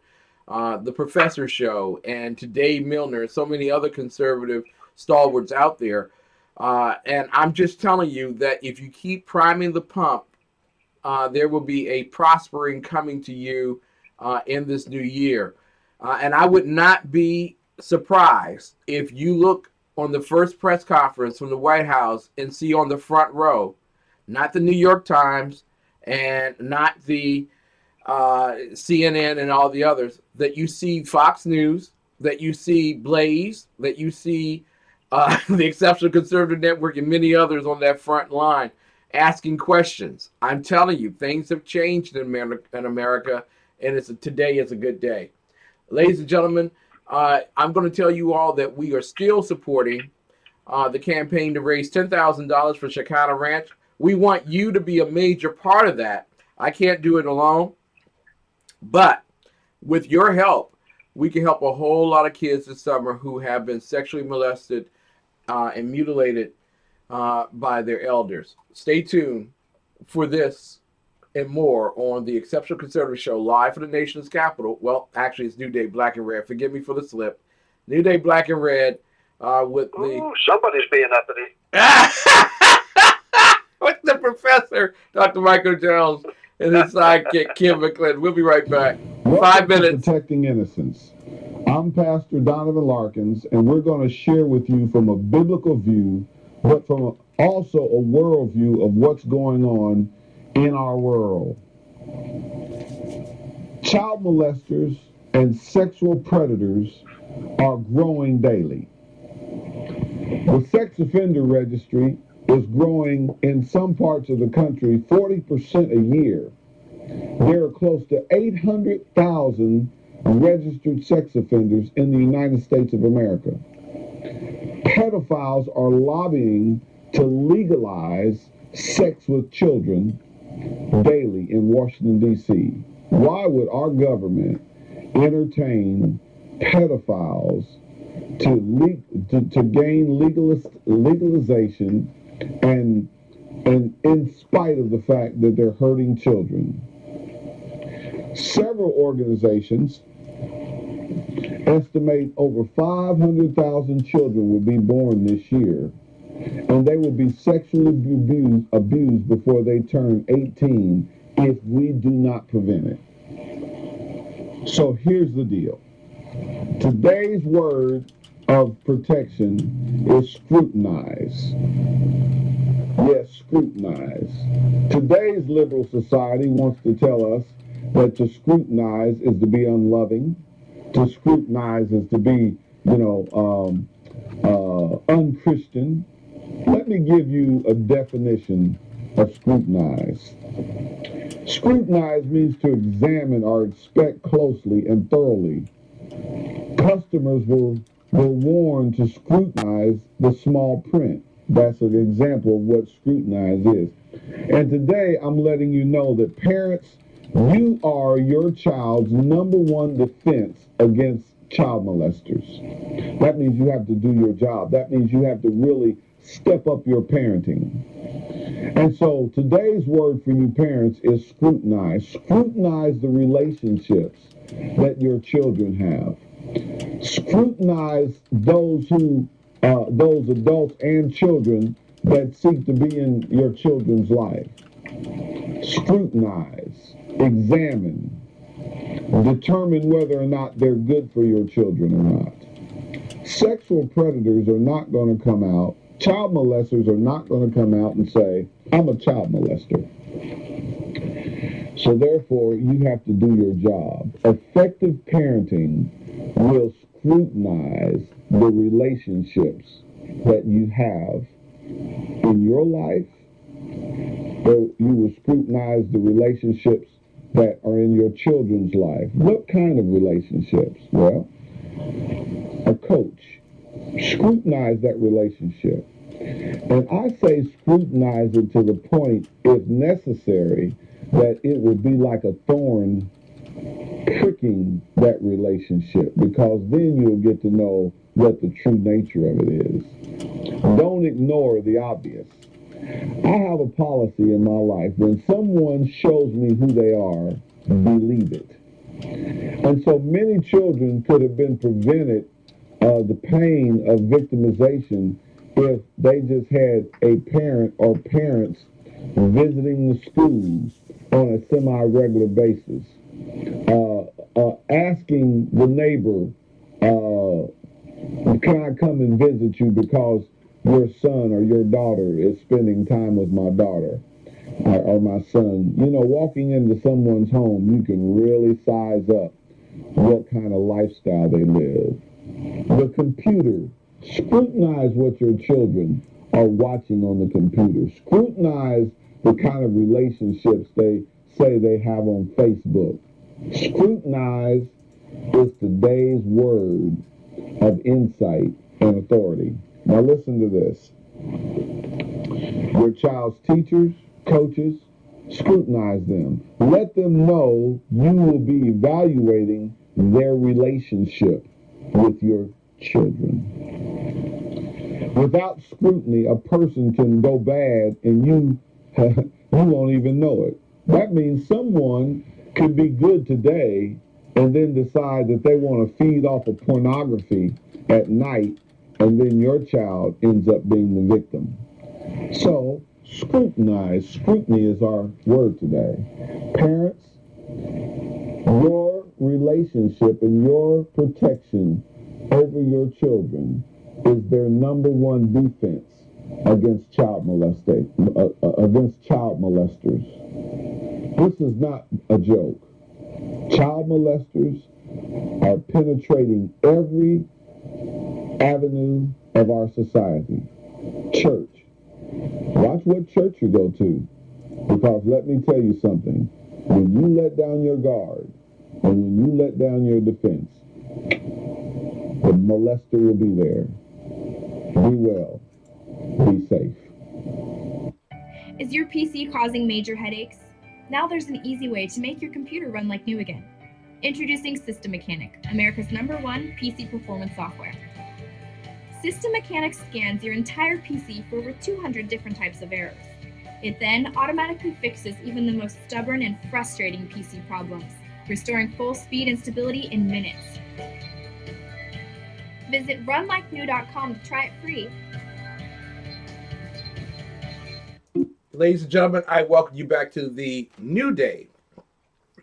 the Professor Show and to Dave Milner and so many other conservative stalwarts out there. And I'm just telling you that if you keep priming the pump, there will be a prospering coming to you in this new year. And I would not be surprised if you look on the first press conference from the White House and see on the front row, not the New York Times and not the CNN and all the others, that you see Fox News, that you see Blaze, that you see the Exceptional Conservative Network and many others on that front line asking questions. I'm telling you, things have changed in America, and today is a good day. Ladies and gentlemen, I'm going to tell you all that we are still supporting the campaign to raise $10,000 for Chicana Ranch. We want you to be a major part of that. I can't do it alone, but with your help, we can help a whole lot of kids this summer who have been sexually molested and mutilated by their elders. Stay tuned for this and more on the Exceptional Conservative Show, live from the nation's capital. Well, actually, it's New Day Black and Red. Forgive me for the slip. New Day Black and Red with the... Ooh, somebody's being uppity. With the professor, Dr. Michael Jones, and his sidekick, Kim McClinton. We'll be right back. Welcome 5 minutes. To Protecting Innocence. I'm Pastor Donovan Larkins, and we're going to share with you from a biblical view, but from also a worldview of what's going on in our world. Child molesters and sexual predators are growing daily. The sex offender registry is growing in some parts of the country 40% a year. There are close to 800,000 registered sex offenders in the United States of America. Pedophiles are lobbying to legalize sex with children daily in Washington, D.C. Why would our government entertain pedophiles to gain legalization and in spite of the fact that they're hurting children? Several organizations estimate over 500,000 children will be born this year and they will be sexually abused before they turn 18 if we do not prevent it. So here's the deal. Today's word of protection is scrutinize. Yes, scrutinize. Today's liberal society wants to tell us that to scrutinize is to be unloving, to scrutinize is to be, unchristian. Let me give you a definition of scrutinize. Scrutinize means to examine or inspect closely and thoroughly. Customers were warned to scrutinize the small print. That's an example of what scrutinize is. And today I'm letting you know that parents, you are your child's number one defense against child molesters. That means you have to do your job. That means you have to really step up your parenting. And so today's word for you parents is scrutinize. Scrutinize the relationships that your children have. Scrutinize those adults and children that seek to be in your children's life. Scrutinize, examine, determine whether or not they're good for your children or not. Sexual predators are not going to come out. Child molesters are not going to come out and say, I'm a child molester. So therefore, you have to do your job. Effective parenting will scrutinize the relationships that you have in your life. You will scrutinize the relationships that are in your children's life. What kind of relationships? Well, a coach. Scrutinize that relationship. And I say scrutinize it to the point, if necessary, that it would be like a thorn pricking that relationship, because then you'll get to know what the true nature of it is. Don't ignore the obvious. I have a policy in my life. When someone shows me who they are, believe it. And so many children could have been prevented the pain of victimization if they just had a parent or parents visiting the schools on a semi-regular basis, asking the neighbor, can I come and visit you because your son or your daughter is spending time with my daughter or my son. Walking into someone's home, you can really size up what kind of lifestyle they live. The computer. Scrutinize what your children are watching on the computer. Scrutinize the kind of relationships they say they have on Facebook. Scrutinize is today's word of insight and authority. Now listen to this. Your child's teachers, coaches, scrutinize them. Let them know you will be evaluating their relationship with your children. Without scrutiny, a person can go bad and you won't even know it. That means someone could be good today and then decide that they want to feed off of pornography at night, and then your child ends up being the victim. So, scrutinize. Scrutiny is our word today. Parents, your relationship and your protection over your children is their number one defense against child molesters. This is not a joke. Child molesters are penetrating every avenue of our society. Church. Watch what church you go to, because let me tell you something. When you let down your guard and when you let down your defense, the molester will be there. Be well. Be safe. Is your PC causing major headaches? Now there's an easy way to make your computer run like new again. Introducing System Mechanic, America's #1 PC performance software. System Mechanic scans your entire PC for over 200 different types of errors. It then automatically fixes even the most stubborn and frustrating PC problems, restoring full speed and stability in minutes. Visit runlikenew.com to try it free. Ladies and gentlemen, I welcome you back to the new day,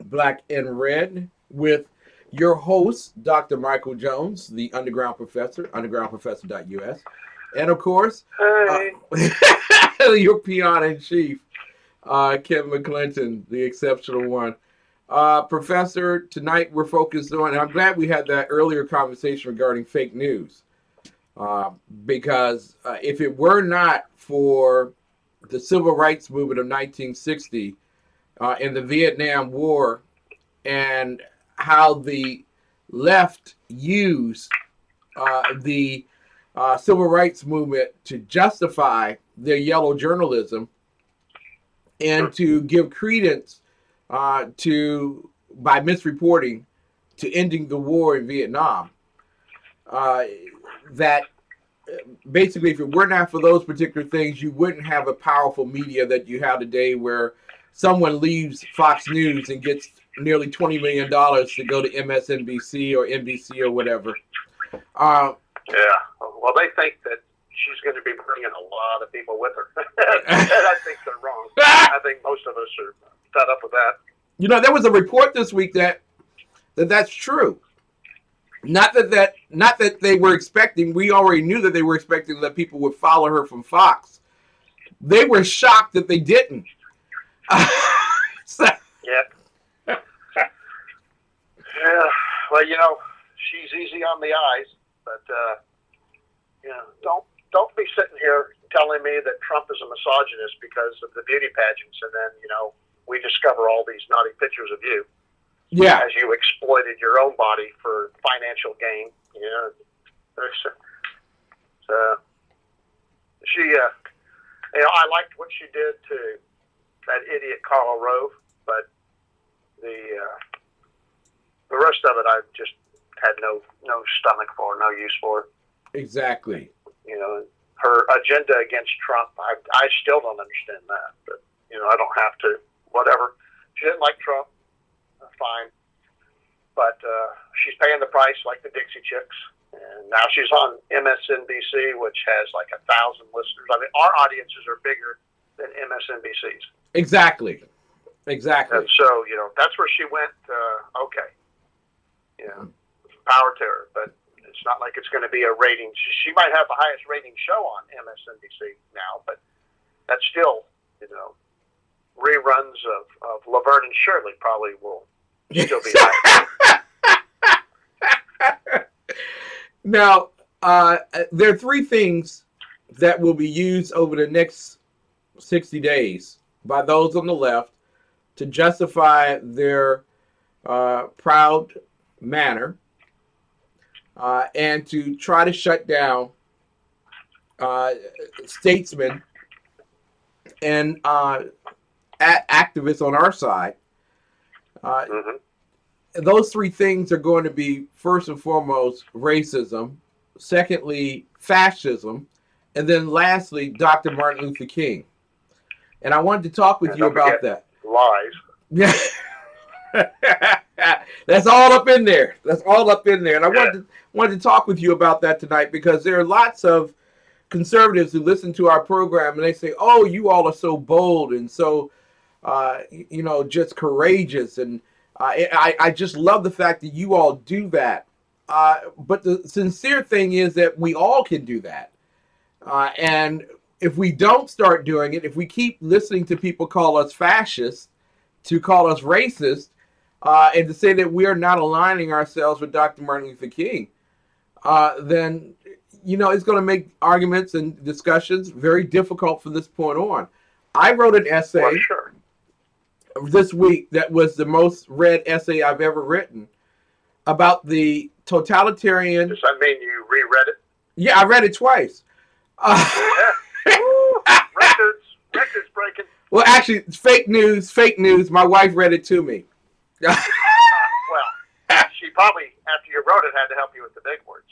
Black and Red, with your host, Dr. Michael Jones, the Underground Professor, undergroundprofessor.us, and of course, your peon in chief, Kim McClinton, the exceptional one. Professor, tonight we're focused on, and I'm glad we had that earlier conversation regarding fake news, because if it were not for the civil rights movement of 1960 and the Vietnam War, and how the left used the civil rights movement to justify their yellow journalism and to give credence to, by misreporting, to ending the war in Vietnam, that basically, if it were not for those particular things, you wouldn't have a powerful media that you have today, where someone leaves Fox News and gets nearly $20 million to go to MSNBC or NBC or whatever. Yeah. Well, they think that she's going to be bringing a lot of people with her. And I think they're wrong. I think most of us are fed up with that. You know, there was a report this week that's true. Not that they were expecting. We already knew that they were expecting that people would follow her from Fox. They were shocked that they didn't. Yeah. Yeah. Well, you know, she's easy on the eyes, but you know, don't be sitting here telling me that Trump is a misogynist because of the beauty pageants, and then, you know, we discover all these naughty pictures of you. Yeah. As you exploited your own body for financial gain. You know, she, you know, I liked what she did to that idiot Karl Rove, but the rest of it, I just had no stomach for, no use for. Exactly. You know, her agenda against Trump, I still don't understand that, but, you know, I don't have to. Whatever. She didn't like Trump. Fine, but she's paying the price like the Dixie Chicks, and now she's on MSNBC, which has like 1,000 listeners. I mean, our audiences are bigger than MSNBC's. Exactly. And so, you know, that's where she went. Okay, you know, power to her, but it's not like it's going to be a rating. She might have the highest rating show on MSNBC now, but that's still, you know, reruns of Laverne and Shirley probably will still be high. Now, there are three things that will be used over the next 60 days by those on the left to justify their proud manner and to try to shut down statesmen and activists on our side. Those three things are going to be, first and foremost, racism, secondly, fascism, and then lastly, Dr. Martin Luther King. And I wanted to talk with you about that. Lies. Yeah. That's all up in there. That's all up in there. And I wanted to talk with you about that tonight, because there are lots of conservatives who listen to our program and they say, oh, you all are so bold and so, you know, just courageous. And I just love the fact that you all do that. But the sincere thing is that we all can do that. And if we don't start doing it, if we keep listening to people call us fascists, to call us racist, and to say that we are not aligning ourselves with Dr. Martin Luther King, then, you know, it's going to make arguments and discussions very difficult from this point on. I wrote an essay this week that was the most read essay I've ever written about the totalitarian. Does that mean you reread it? Yeah, I read it twice. Records breaking. Well, actually, it's fake news. Fake news. My wife read it to me. Well, she probably, after you wrote it, had to help you with the big words.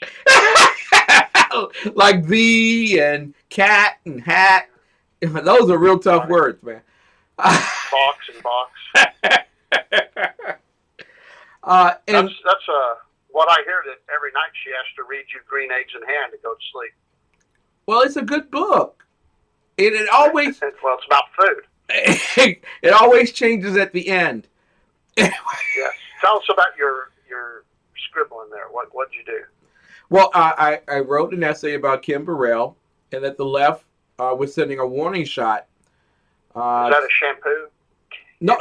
Like the and cat and hat. Those are real tough words, man. Box and box. And that's what I hear, that every night she has to read you Green Eggs in Hand to go to sleep. Well, it's a good book. it always well, it's about food. it always changes at the end. Yes. Tell us about your scribbling there. What'd you do? Well, I wrote an essay about Kim Burrell, and at the left was sending a warning shot. Is that a shampoo? No.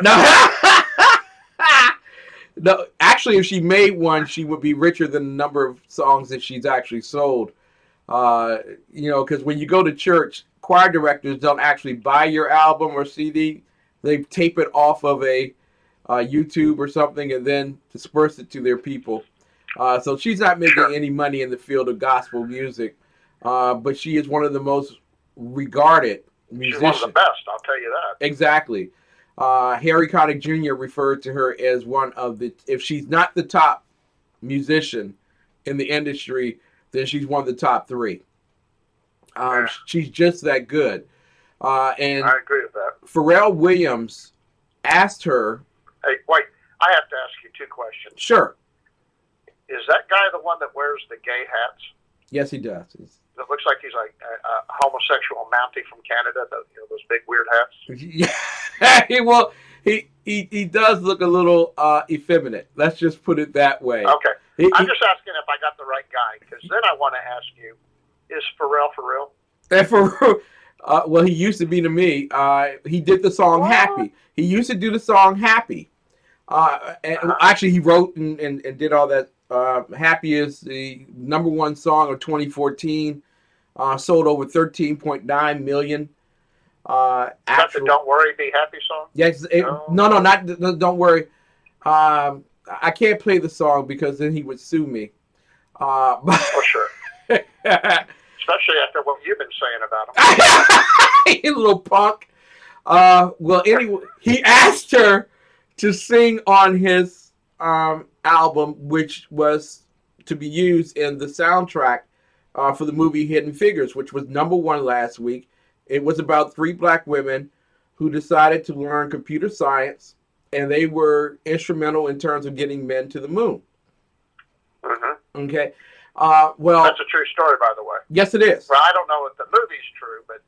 No, actually, if she made one, she would be richer than the number of songs that she's actually sold. Because when you go to church, choir directors don't actually buy your album or CD. They tape it off of a YouTube or something and then disperse it to their people. So she's not making any money in the field of gospel music, but she is one of the most regarded musicians. She's one of the best, I'll tell you that. Exactly. Harry Connick Jr. referred to her as one of the, if she's not the top musician in the industry, then she's one of the top three. She's just that good. And I agree with that. Pharrell Williams asked her. Hey, wait, I have to ask you two questions. Sure. Is that guy the one that wears the gay hats? Yes, he does. It looks like he's like a homosexual Mountie from Canada, those big weird hats. Yeah. Well, he does look a little effeminate. Let's just put it that way. Okay. I'm just asking if I got the right guy, because then I want to ask you, is Pharrell for real? Well, he used to be to me. He did the song Happy. He used to do the song Happy. Actually, he wrote and did all that. Happy is the #1 song of 2014. Sold over 13.9 million. That's the Don't Worry, Be Happy song? Yes. No, not Don't Worry. I can't play the song because then he would sue me. Oh, sure. Especially after what you've been saying about him. You little punk. Well, anyway, he asked her to sing on his album, which was to be used in the soundtrack for the movie Hidden Figures, which was #1 last week. It was about 3 black women who decided to learn computer science, and they were instrumental in terms of getting men to the moon. Mm-hmm. Okay. Well, that's a true story, by the way. Yes, it is. Well, I don't know if the movie's true, but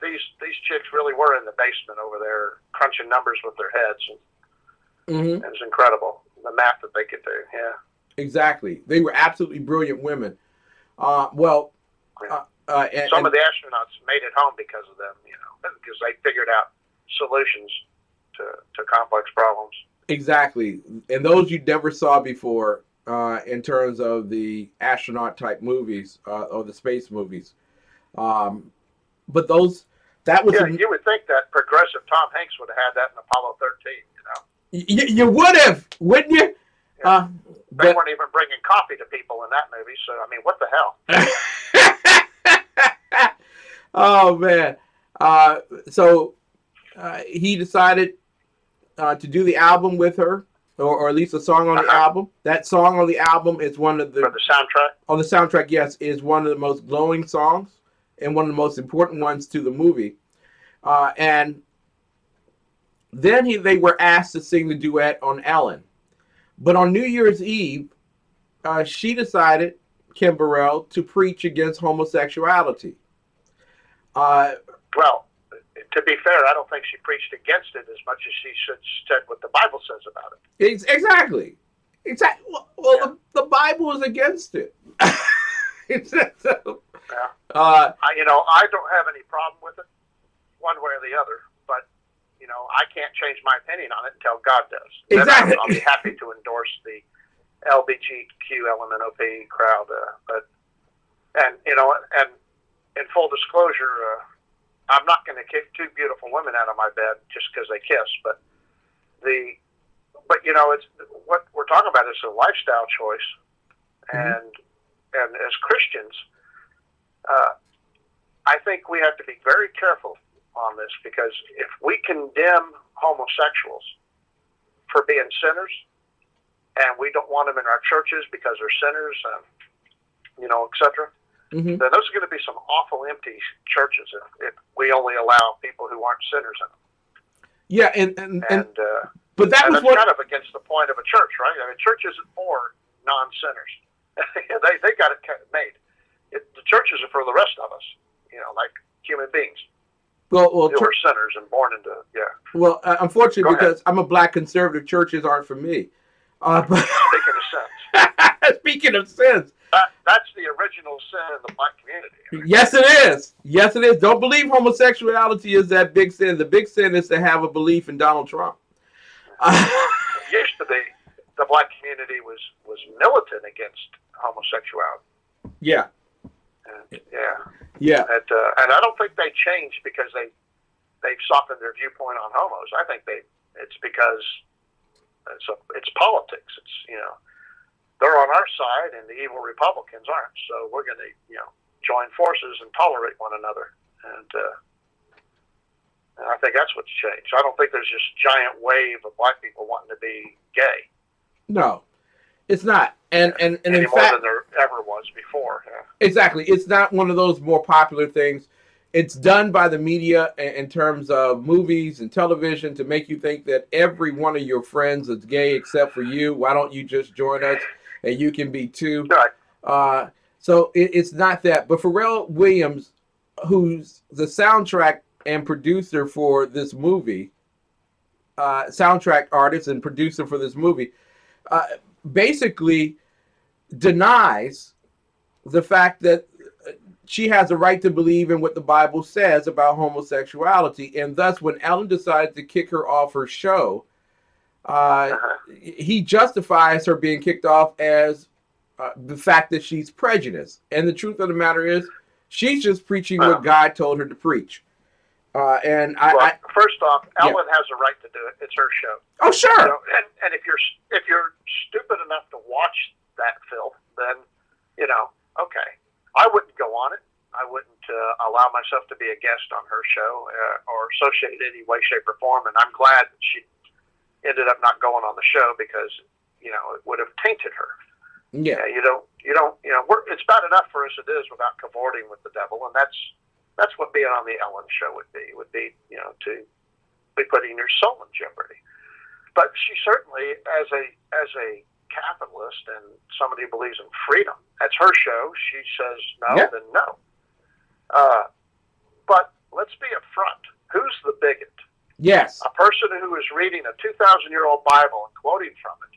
these chicks really were in the basement over there crunching numbers with their heads. And It was incredible, the math that they could do. Yeah. Exactly. They were absolutely brilliant women. And some of the astronauts made it home because of them, because they figured out solutions to complex problems. Exactly. And those you never saw before in terms of the astronaut type movies or the space movies. But that was... Yeah, you would think that progressive Tom Hanks would have had that in Apollo 13, You would have, wouldn't you? Yeah. They weren't even bringing coffee to people in that movie, so, I mean, what the hell? Oh, man. So he decided to do the album with her, or at least a song on the album. That song on the album is one of the... For the soundtrack? On the soundtrack, yes, is one of the most glowing songs and one of the most important ones to the movie. And then they were asked to sing the duet on Ellen. But on New Year's Eve, she decided, Kim Burrell, to preach against homosexuality. Well, to be fair, I don't think she preached against it as much as she said what the Bible says about it. Exactly. Well, the Bible is against it. Yeah. I don't have any problem with it, one way or the other. But I can't change my opinion on it until God does. Exactly. Then I'll be happy to endorse the LBGQ LMNOP crowd. And in full disclosure, I'm not going to kick 2 beautiful women out of my bed just because they kiss. But it's what we're talking about is a lifestyle choice, and as Christians, I think we have to be very careful on this, because if we condemn homosexuals for being sinners, and we don't want them in our churches because they're sinners, etc., then those are going to be some awful empty churches if we only allow people who aren't sinners in them. Yeah, but that's kind of against the point of a church, right? I mean, church isn't for non-sinners. they got it made. The churches are for the rest of us, like human beings. Well, You were sinners and born into, yeah. Well, unfortunately, Go because ahead. I'm a black conservative, churches aren't for me. But Speaking of sins. speaking of sins. That's the original sin in the black community. Yes, it is. Yes, it is. Don't believe homosexuality is that big sin. The big sin is to have a belief in Donald Trump. It used to be the black community was militant against homosexuality. Yeah. Yeah. And I don't think they changed because they've softened their viewpoint on homos. I think it's because it's politics. It's, you know, they're on our side and the evil Republicans aren't. So we're going to, you know, join forces and tolerate one another. And I think that's what's changed. I don't think there's this giant wave of black people wanting to be gay. No, it's not. And any in more fact, than there ever was before. Yeah. exactly. It's not one of those more popular things. It's done by the media in terms of movies and television to make you think that every one of your friends is gay except for you. Why don't you just join us and you can be too? Right. So it's not that. But Pharrell Williams, who's the soundtrack and producer for this movie, soundtrack artist and producer for this movie, basically denies the fact that she has a right to believe in what the Bible says about homosexuality. And thus, when Ellen decided to kick her off her show, he justifies her being kicked off as the fact that she's prejudiced. And the truth of the matter is, she's just preaching what God told her to preach. First off, Ellen has a right to do it. It's her show. Oh, sure. You know, and if you're stupid enough to watch that filth, then, you know, okay. I wouldn't go on it. I wouldn't allow myself to be a guest on her show or associate in any way, shape, or form. And I'm glad that she ended up not going on the show because, you know, it would have tainted her. Yeah. You don't. It's bad enough for us it is without cavorting with the devil, and that's what being on the Ellen show would be. It would be, you know, to be putting your soul in jeopardy. But she certainly, as a capitalist and somebody who believes in freedom, that's her show. She says no, then no. But let's be upfront. Who's the bigot? Yes. A person who is reading a 2,000-year-old Bible and quoting from it,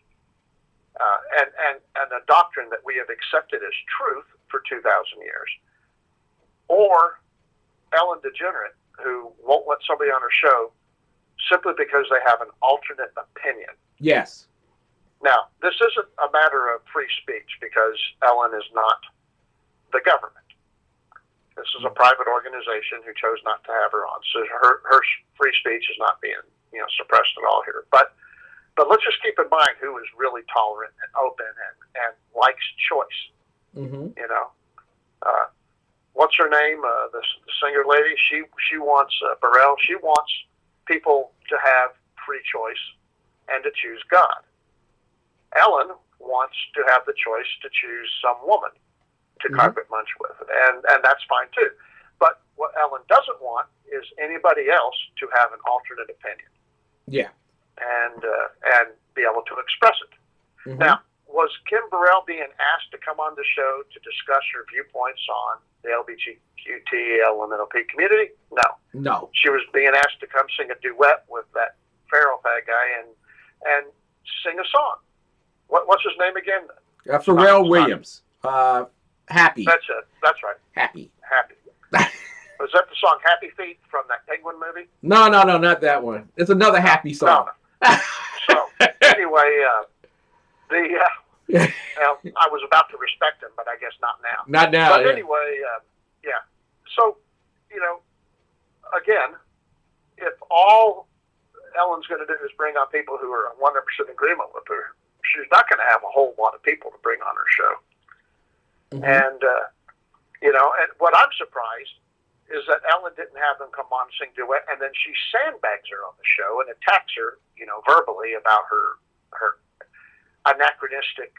and a doctrine that we have accepted as truth for 2,000 years, or Ellen DeGenerate, who won't let somebody on her show simply because they have an alternate opinion. Yes. Now, this isn't a matter of free speech because Ellen is not the government. This is a private organization who chose not to have her on. So her free speech is not being, you know, suppressed at all here. But let's just keep in mind who is really tolerant and open and likes choice. Mm-hmm. You know, what's her name? The singer lady. She wants Burrell. She wants people to have free choice and to choose God. Ellen wants to have the choice to choose some woman to carpet munch with, and that's fine too. But what Ellen doesn't want is anybody else to have an alternate opinion. Yeah. And be able to express it. Mm-hmm. Now, was Kim Burrell being asked to come on the show to discuss her viewpoints on the LGBTQLMNOP community? No. No. She was being asked to come sing a duet with that Pharaoh fag guy and sing a song. What's his name again? Pharrell Williams. Happy. That's it. That's right. Happy. Was that the song Happy Feet from that Penguin movie? No, not that one. It's another happy song. No. So, anyway, I was about to respect him, but I guess not now. Not now. But anyway, yeah. So, you know, again, if all Ellen's going to do is bring on people who are 100% in agreement with her, she's not going to have a whole lot of people to bring on her show. Mm-hmm. And, you know, and what I'm surprised is that Ellen didn't have them come on and sing duet, and then she sandbags her on the show and attacks her, you know, verbally about her anachronistic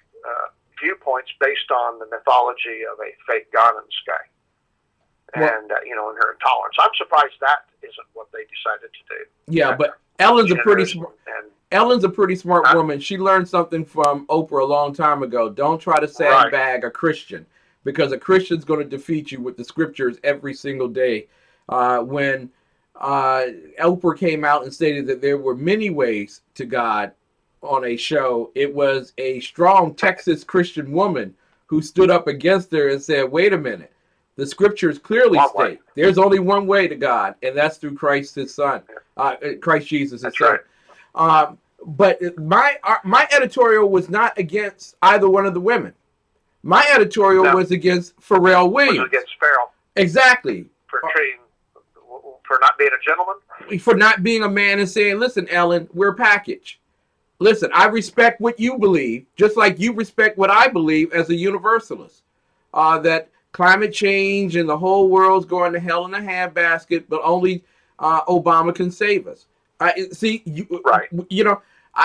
viewpoints based on the mythology of a fake God in the sky. And, you know, and her intolerance. I'm surprised that isn't what they decided to do. Yeah, but Ellen's a pretty smart... Ellen's a pretty smart woman. She learned something from Oprah a long time ago. Don't try to sandbag a Christian, because a Christian's going to defeat you with the scriptures every single day. When Oprah came out and stated that there were many ways to God on a show. It was a strong Texas Christian woman who stood up against her and said, wait a minute, the scriptures clearly state there's only one way to God, and that's through Christ, his son, Christ Jesus, his son. Right. But my editorial was not against either one of the women. My editorial was against Pharrell Williams. Was against Farrell. Exactly. For not being a gentleman? For not being a man and saying, listen, Ellen, we're a package. Listen, I respect what you believe, just like you respect what I believe as a universalist. That climate change and the whole world's going to hell in a handbasket, but only Obama can save us. See, you know,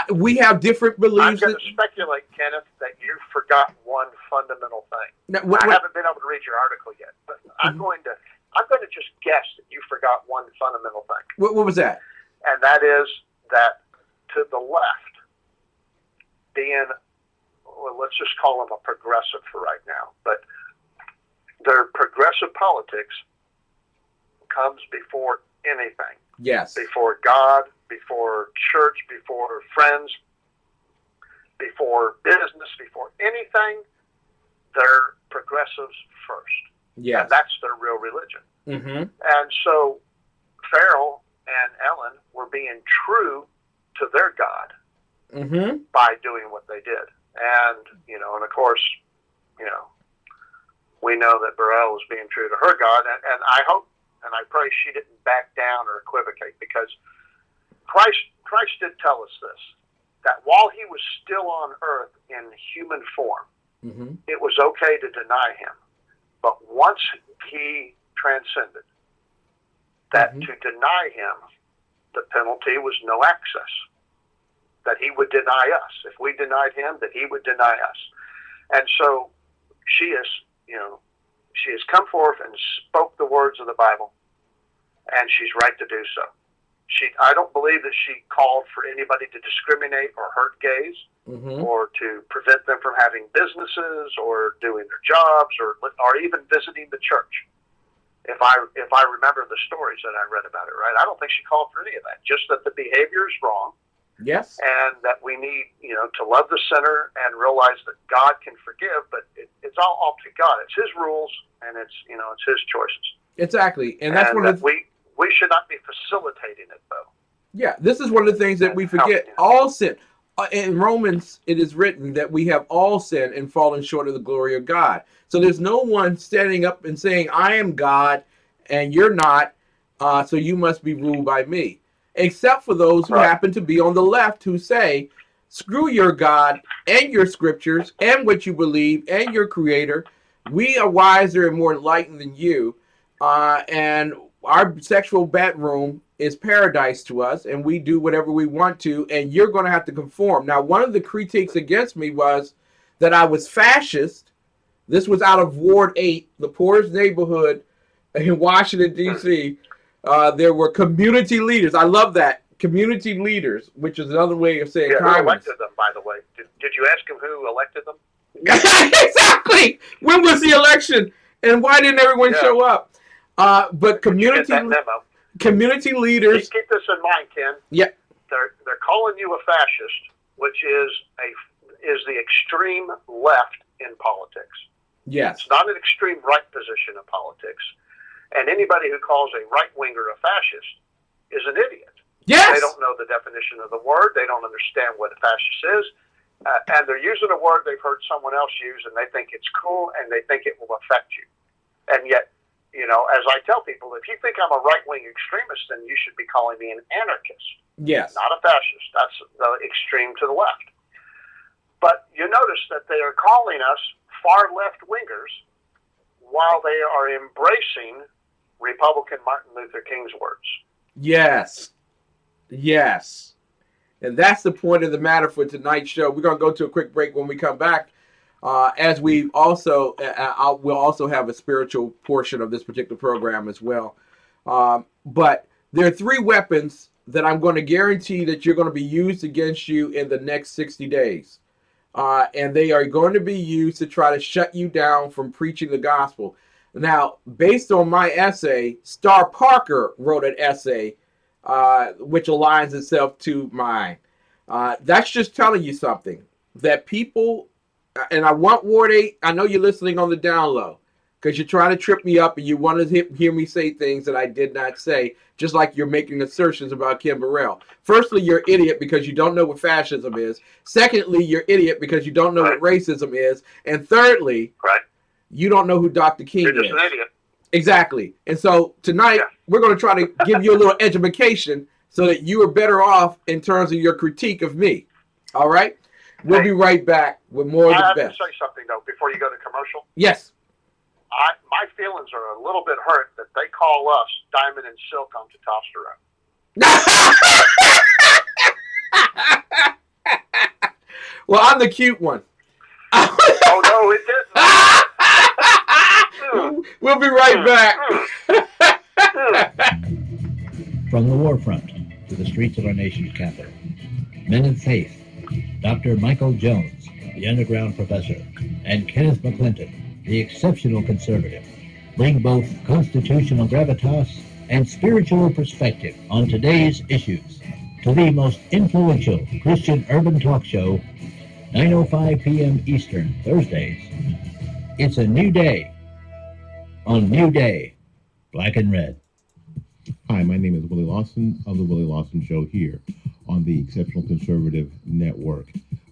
we have different beliefs. I'm going to speculate, Kenneth, that you forgot one fundamental thing. Now, I haven't been able to read your article yet, but I'm going to just guess that you forgot one fundamental thing. What was that? And that is that to the left, being, well, let's just call them a progressive for right now, but their progressive politics comes before anything. Yes. Before God, before church, before friends, before business, before anything, they're progressives first. Yes. And that's their real religion. Mm-hmm. And so Farrell and Ellen were being true to their God by doing what they did. And, you know, and of course, you know, we know that Burrell was being true to her God. And I hope and I pray she didn't back down or equivocate, because Christ did tell us this, that while he was still on earth in human form, it was okay to deny him. But once he transcended, that to deny him, the penalty was no access. That he would deny us. If we denied him, that he would deny us. And so she is, you know, she has come forth and spoke the words of the Bible, and she's right to do so. I don't believe that she called for anybody to discriminate or hurt gays, or to prevent them from having businesses or doing their jobs, or even visiting the church. If I remember the stories that I read about it, right? I don't think she called for any of that. Just that the behavior is wrong. Yes. And that we need, you know, to love the sinner and realize that God can forgive, but it's all up to God. It's his rules, and it's, you know, it's his choices. Exactly. And that's one of the... We should not be facilitating it, though. Yeah, this is one of the things that we forget. All sin. In Romans, it is written that we have all sinned and fallen short of the glory of God. So there's no one standing up and saying, I am God and you're not, so you must be ruled by me. Except for those who happen to be on the left, who say, screw your God and your scriptures and what you believe and your creator. We are wiser and more enlightened than you. And our sexual bedroom is paradise to us, and we do whatever we want to, and you're going to have to conform. Now, one of the critiques against me was that I was fascist. This was out of Ward 8, the poorest neighborhood in Washington, D.C. There were community leaders. I love that. Community leaders, which is another way of saying who elected them, by the way? Did you ask him who elected them? Exactly. When was the election, and why didn't everyone show up? But community leaders. Keep this in mind, Ken. Yeah. They're calling you a fascist, which is the extreme left in politics. Yes. It's not an extreme right position in politics. And anybody who calls a right-winger a fascist is an idiot. Yes. They don't know the definition of the word. They don't understand what a fascist is. And they're using a word they've heard someone else use, and they think it's cool, and they think it will affect you. And yet, you know, as I tell people, if you think I'm a right-wing extremist, then you should be calling me an anarchist. Yes. Not a fascist. That's the extreme to the left. But you notice that they are calling us far left-wingers while they are embracing Republican Martin Luther King's words. Yes. Yes. And that's the point of the matter for tonight's show. We're going to go to a quick break. When we come back, as we also, we'll also have a spiritual portion of this particular program as well. But there are 3 weapons that I'm going to guarantee that you're going to be used against you in the next 60 days. And they are going to be used to try to shut you down from preaching the gospel. Now, based on my essay, Star Parker wrote an essay which aligns itself to mine. That's just telling you something that people, and I want Ward 8, I know you're listening on the down low because you're trying to trip me up and you want to hear me say things that I did not say, just like you're making assertions about Kim Burrell. Firstly, you're an idiot because you don't know what fascism is. Secondly, you're an idiot because you don't know what racism is. And thirdly, you don't know who Dr. King You're just is. an idiot. Exactly. And so tonight, we're going to try to give you a little education so that you are better off in terms of your critique of me. All right? We'll be right back with more of the best. I have to say something, though, before you go to commercial. Yes. My feelings are a little bit hurt that they call us Diamond and Silk on testosterone. Well, I'm the cute one. Oh, no, it didn't. We'll be right back. From the war front to the streets of our nation's capital, men of faith, Dr. Michael Jones, the underground professor, and Kenneth McClinton, the exceptional conservative, bring both constitutional gravitas and spiritual perspective on today's issues to the most influential Christian urban talk show, 9:05 p.m. Eastern, Thursdays. It's a new day on New Day, Black and Red. Hi, my name is Willie Lawson of The Willie Lawson Show here on the Exceptional Conservative Network.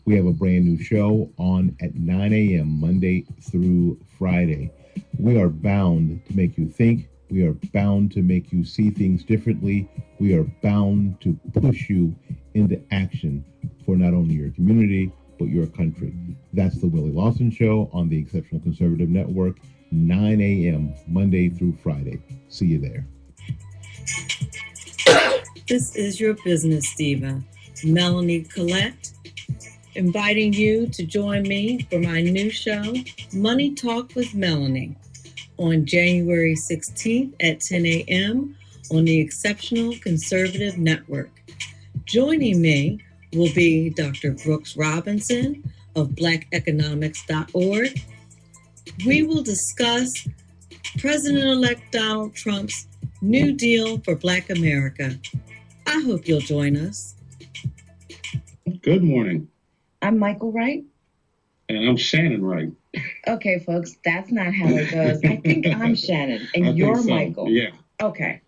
We have a brand new show on at 9 a.m. Monday through Friday. We are bound to make you think. We are bound to make you see things differently. We are bound to push you into action for not only your community, but your country. That's the Willie Lawson Show on the Exceptional Conservative Network, 9 a.m. Monday through Friday. See you there. This is your business diva, Melanie Collette, inviting you to join me for my new show, Money Talk with Melanie, on January 16th at 10 a.m. on the Exceptional Conservative Network. Joining me will be Dr. Brooks Robinson of blackeconomics.org. We will discuss President-elect Donald Trump's New Deal for Black America. I hope you'll join us. Good morning. I'm Michael Wright. And I'm Shannon Wright. Okay, folks, that's not how it goes. I think I'm Shannon and you're so. Michael. Yeah. Okay.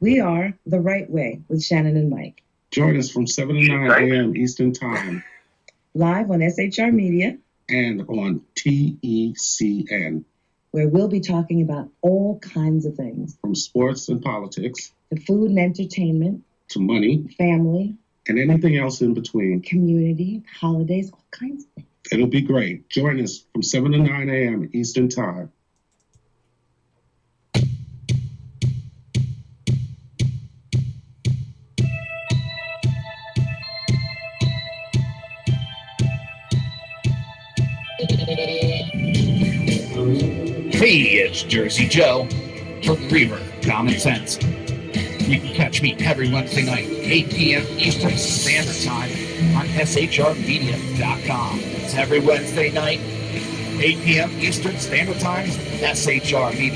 We are The Right Way with Shannon and Mike. Join us from 7 to 9 a.m. Eastern Time. Live on SHR Media. And on TECN. Where we'll be talking about all kinds of things. From sports and politics. To food and entertainment. To money. Family. And anything else in between. Community, holidays, all kinds of things. It'll be great. Join us from 7 to 9 a.m. Eastern Time. Hey, it's Jersey Joe from Reaver Common Sense. You can catch me every Wednesday night, 8 p.m. Eastern Standard Time on shrmedia.com. It's every Wednesday night, 8 p.m. Eastern Standard Time, shrmedia.com.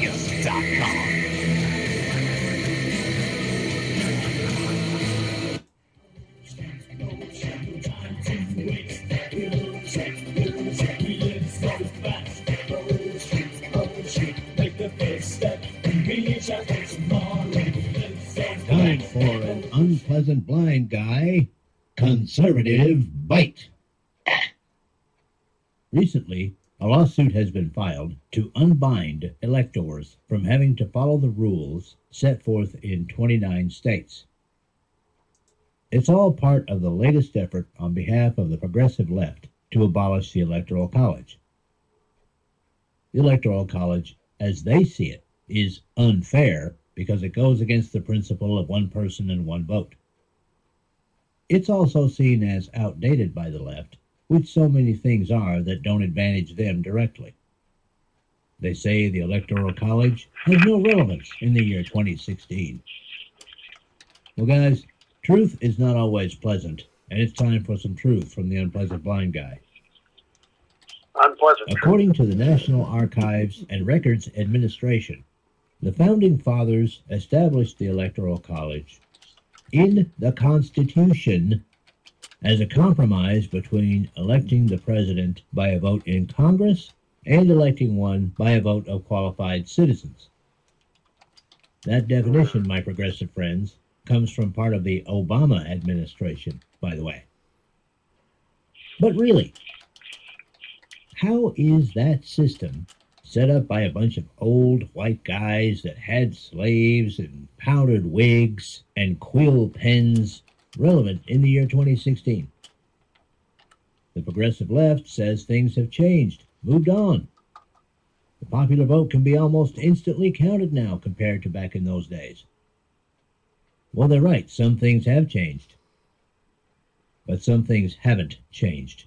Time for an unpleasant blind guy, Conservative Bite. Recently, a lawsuit has been filed to unbind electors from having to follow the rules set forth in 29 states. It's all part of the latest effort on behalf of the progressive left to abolish the Electoral College. The Electoral College, as they see it, is unfair because it goes against the principle of one person and one vote. It's also seen as outdated by the left, which so many things are that don't advantage them directly. They say the Electoral College has no relevance in the year 2016. Well, guys, truth is not always pleasant, and it's time for some truth from the unpleasant blind guy. unpleasant. According to the National Archives and Records Administration, the Founding Fathers established the Electoral College in the Constitution as a compromise between electing the president by a vote in Congress and electing one by a vote of qualified citizens. That definition, my progressive friends, comes from part of the Obama administration, by the way. But really, how is that system set up by a bunch of old white guys that had slaves and powdered wigs and quill pens relevant in the year 2016? The progressive left says things have changed, moved on. The popular vote can be almost instantly counted now compared to back in those days. Well, they're right. Some things have changed. But some things haven't changed.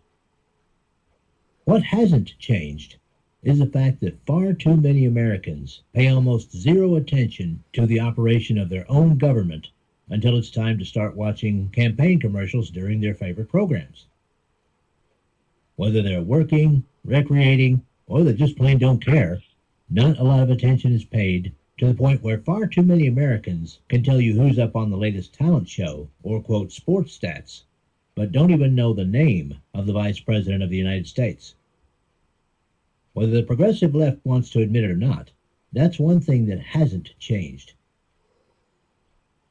What hasn't changed is the fact that far too many Americans pay almost zero attention to the operation of their own government until it's time to start watching campaign commercials during their favorite programs. Whether they're working, recreating, or they just plain don't care, not a lot of attention is paid, to the point where far too many Americans can tell you who's up on the latest talent show or quote sports stats, but don't even know the name of the Vice President of the United States. Whether the progressive left wants to admit it or not, that's one thing that hasn't changed.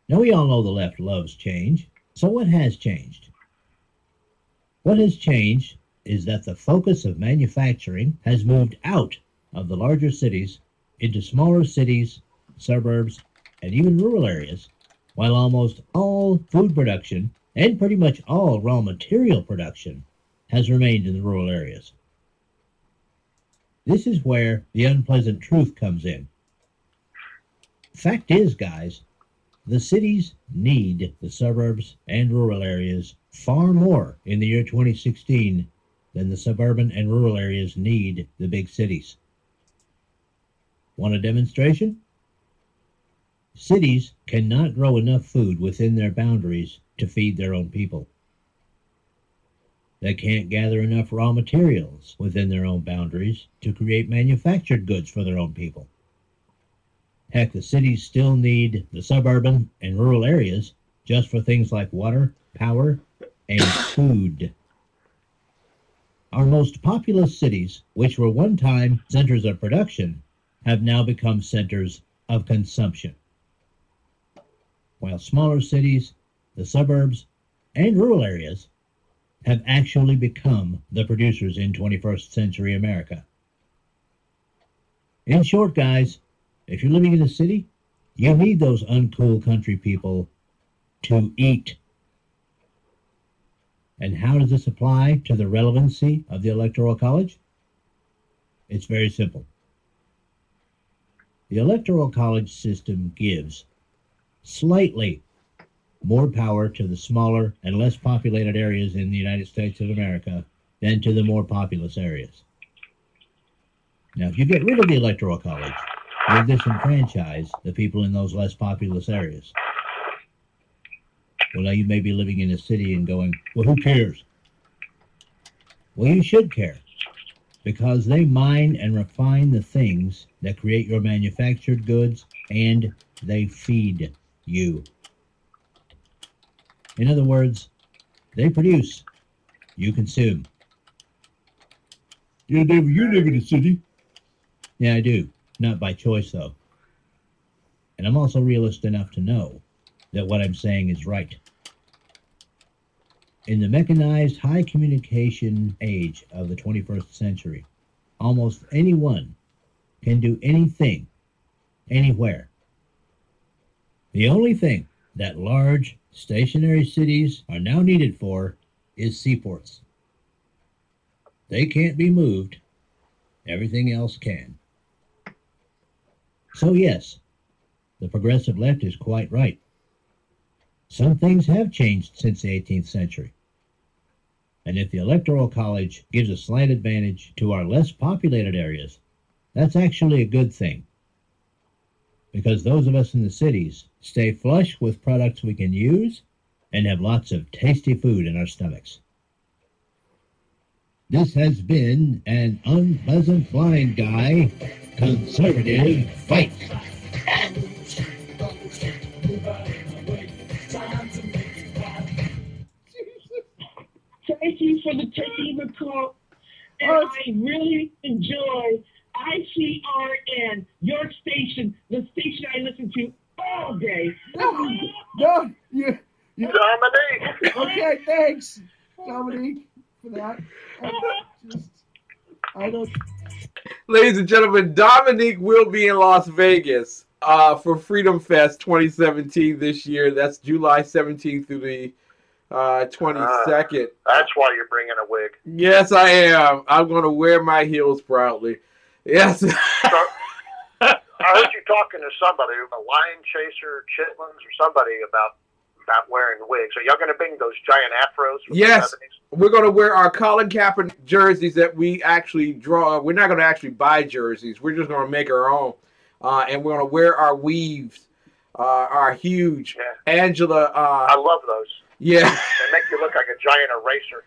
Now, we all know the left loves change, so what has changed? What has changed is that the focus of manufacturing has moved out of the larger cities into smaller cities, suburbs, and even rural areas, while almost all food production and pretty much all raw material production has remained in the rural areas. This is where the unpleasant truth comes in. Fact is, guys, the cities need the suburbs and rural areas far more in the year 2016 than the suburban and rural areas need the big cities. Want a demonstration? Cities cannot grow enough food within their boundaries to feed their own people. They can't gather enough raw materials within their own boundaries to create manufactured goods for their own people. Heck, the cities still need the suburban and rural areas just for things like water, power, and food. Our most populous cities, which were one time centers of production, have now become centers of consumption. While smaller cities, the suburbs, and rural areas have actually become the producers in 21st century America. In short, guys, if you're living in a city, you need those uncool country people to eat. And how does this apply to the relevancy of the Electoral College? It's very simple. The Electoral College system gives slightly more power to the smaller and less populated areas in the United States of America than to the more populous areas. Now, if you get rid of the Electoral College, you'll disenfranchise the people in those less populous areas. Well, now you may be living in a city and going, well, who cares? Well, you should care, because they mine and refine the things that create your manufactured goods, and they feed you. In other words, they produce, you consume. Yeah, David, you live in a city. Yeah, I do. Not by choice, though. And I'm also realist enough to know that what I'm saying is right. In the mechanized high communication age of the 21st century, almost anyone can do anything, anywhere. The only thing that large stationary cities are now needed for is seaports. They can't be moved. Everything else can. So yes, the progressive left is quite right. Some things have changed since the 18th century. And if the Electoral College gives a slight advantage to our less populated areas, that's actually a good thing. Because those of us in the cities stay flush with products we can use and have lots of tasty food in our stomachs. This has been an unpleasant blind guy conservative fight. Thank you for the technical, and I really enjoy ICRN, your station, the station I listen to all day. No, you Dominique. Okay, thanks, Dominique, for that. I don't. Ladies and gentlemen, Dominique will be in Las Vegas for Freedom Fest 2017 this year. That's July 17th through the 22nd. That's why you're bringing a wig. Yes, I am. I'm going to wear my heels proudly. Yes. So, I heard you talking to somebody, a lion chaser, Chitlins, or somebody about wearing wigs. Are y'all going to bring those giant afros from Yes. the 70s? We're going to wear our Colin Kaepernick jerseys that we actually draw. We're not going to actually buy jerseys. We're just going to make our own. And we're going to wear our weaves, our huge Angela. I love those. Yeah. They make you look like a giant eraser.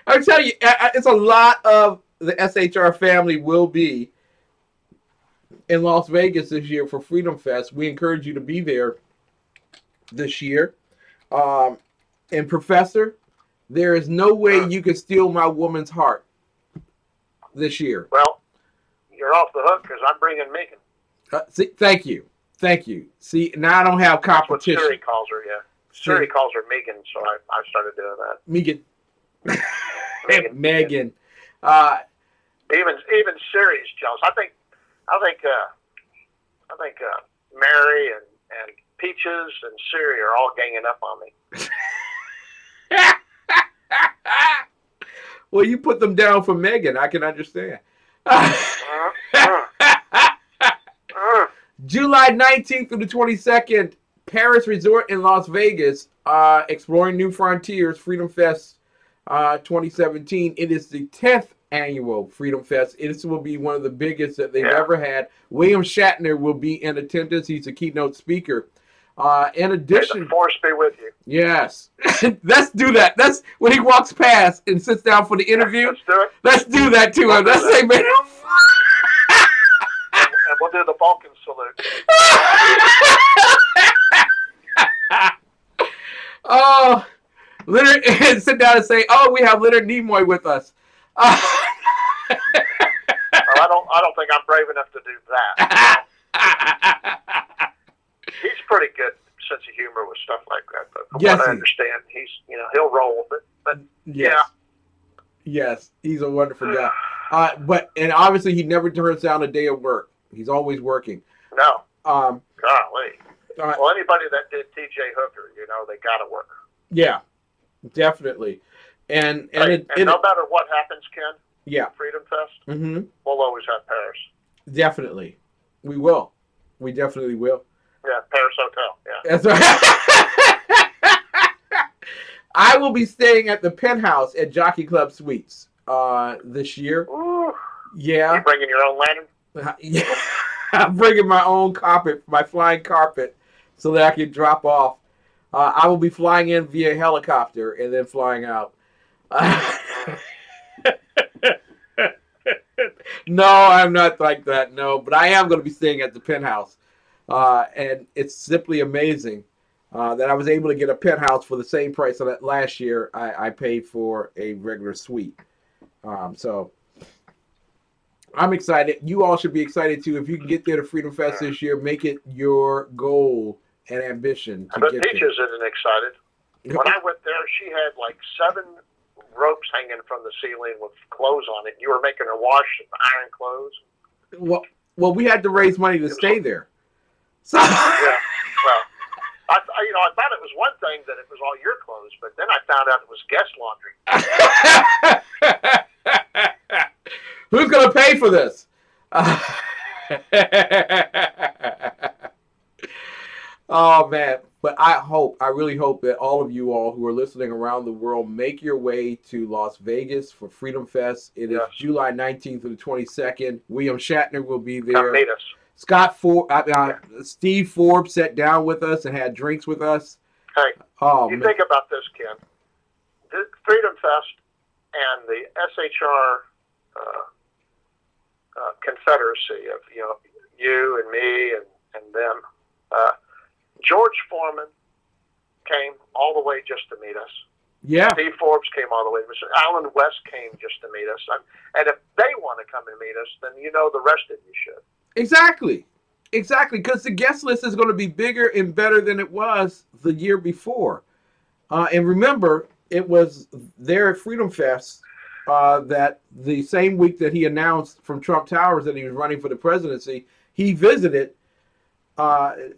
I'll tell you, it's a lot of the SHR family will be in Las Vegas this year for Freedom Fest. We encourage you to be there this year. And Professor, there is no way you can steal my woman's heart this year. Well, you're off the hook because I'm bringing Megan. See, thank you. Thank you. See, now I don't have competition. That's what Siri calls her, yeah. Siri calls her Megan, so I started doing that. Megan. Megan. Even Siri's jealous. I think Mary and Peaches and Siri are all ganging up on me. Well, you put them down for Megan. I can understand. July 19th through the 22nd, Paris Resort in Las Vegas, Exploring New Frontiers, Freedom Fest 2017. It is the 10th annual Freedom Fest. This will be one of the biggest that they've ever had. William Shatner will be in attendance. He's a keynote speaker. In addition, May the force be with you. Yes. Let's do that. That's when he walks past and sits down for the interview. Let's do it. Let's do that to him. Let's say, man. And we'll do the Vulcan salute. Oh, Leonard, and sit down and say, "Oh, we have Leonard Nimoy with us." Well, I don't think I'm brave enough to do that. He's pretty good sense of humor with stuff like that. But from what I understand, he'll roll with it. But yes, he's a wonderful guy. And obviously he never turns down a day of work. He's always working. No. Golly. Well, anybody that did T.J. Hooker, they got to work. Yeah, definitely. And no matter what happens, Ken. Yeah. Freedom Fest. Mm-hmm. We'll always have Paris. Definitely, we will. We definitely will. Yeah, Paris Hotel. Yeah. That's right. I will be staying at the Penthouse at Jockey Club Suites this year. Ooh. Yeah. You bringing your own lantern? Yeah. I'm bringing my own carpet, my flying carpet, so that I can drop off. I will be flying in via helicopter and then flying out. No, I'm not like that. No, but I am going to be staying at the Penthouse. And it's simply amazing that I was able to get a penthouse for the same price that last year I paid for a regular suite. So I'm excited. You all should be excited too. If you can get there to Freedom Fest this year, make it your goal and ambition to but get Peaches isn't excited. When I went there, she had like 7 ropes hanging from the ceiling with clothes on it. You were making her wash and iron clothes. Well, we had to raise money to stay there. So yeah, well, I thought it was one thing that it was all your clothes, but then I found out it was guest laundry. Who's going to pay for this? Oh, man. But I really hope that all of you all who are listening around the world make your way to Las Vegas for Freedom Fest. It is July 19th through the 22nd. William Shatner will be there. Come meet us. Steve Forbes sat down with us and had drinks with us. Hey, you think about this, Ken. Freedom Fest and the SHR confederacy of you and me and them. George Foreman came all the way just to meet us. Yeah. Steve Forbes came all the way. Alan West came just to meet us. And if they want to come and meet us, then the rest of you should. Exactly. Because the guest list is going to be bigger and better than it was the year before. And remember, it was there at Freedom Fest that the same week that he announced from Trump Towers that he was running for the presidency, he visited. And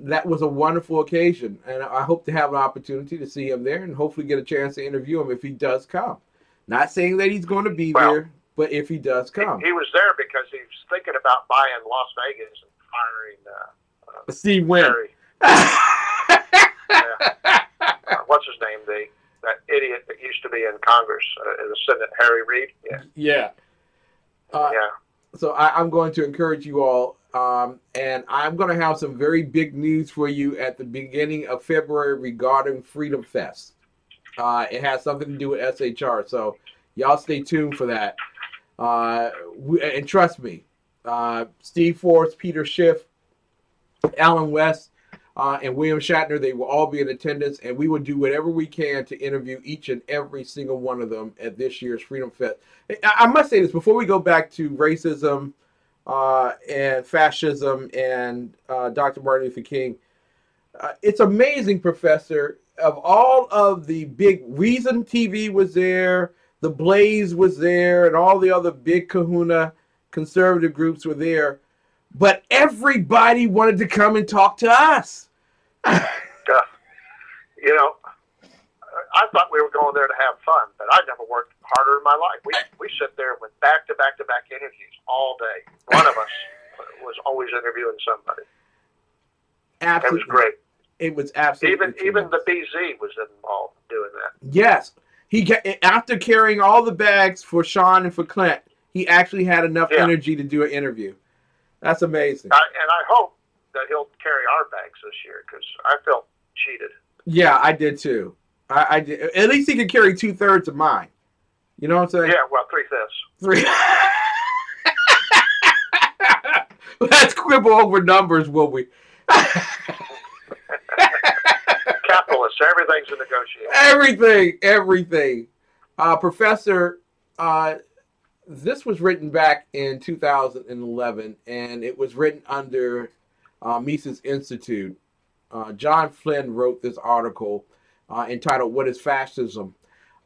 that was a wonderful occasion. And I hope to have an opportunity to see him there and hopefully get a chance to interview him if he does come. Not saying that he's going to be there, but if he does come. He was there because he was thinking about buying Las Vegas and firing Steve Wynn. What's his name? That idiot that used to be in Congress, in the Senate, Harry Reid. Yeah. So I'm going to encourage you all, and I'm going to have some very big news for you at the beginning of February regarding Freedom Fest. It has something to do with SHR, so y'all stay tuned for that. And trust me, Steve Forbes, Peter Schiff, Alan West, and William Shatner, they will all be in attendance, and we will do whatever we can to interview each and every single one of them at this year's Freedom Fest. I must say this before we go back to racism and fascism and Dr. Martin Luther King. It's amazing, Professor, of all of the big Reason TV was there, The Blaze was there, and all the other big kahuna conservative groups were there. But everybody wanted to come and talk to us. I thought we were going there to have fun, but I never worked harder in my life. We sit there with back-to-back-to-back interviews all day. One of us was always interviewing somebody. Absolutely. It was great. It was absolutely even the BZ was involved doing that. Yes. After carrying all the bags for Sean and for Clint, he actually had enough energy to do an interview. That's amazing. And I hope that he'll carry our bags this year because I felt cheated. Yeah, I did too. I did. At least he could carry 2/3 of mine. You know what I'm saying? Yeah, well, 3/5. Let's quibble over numbers, will we? Capitalists, everything's a negotiation. Everything. Professor, this was written back in 2011, and it was written under Mises Institute. John Flynn wrote this article entitled "What is Fascism?"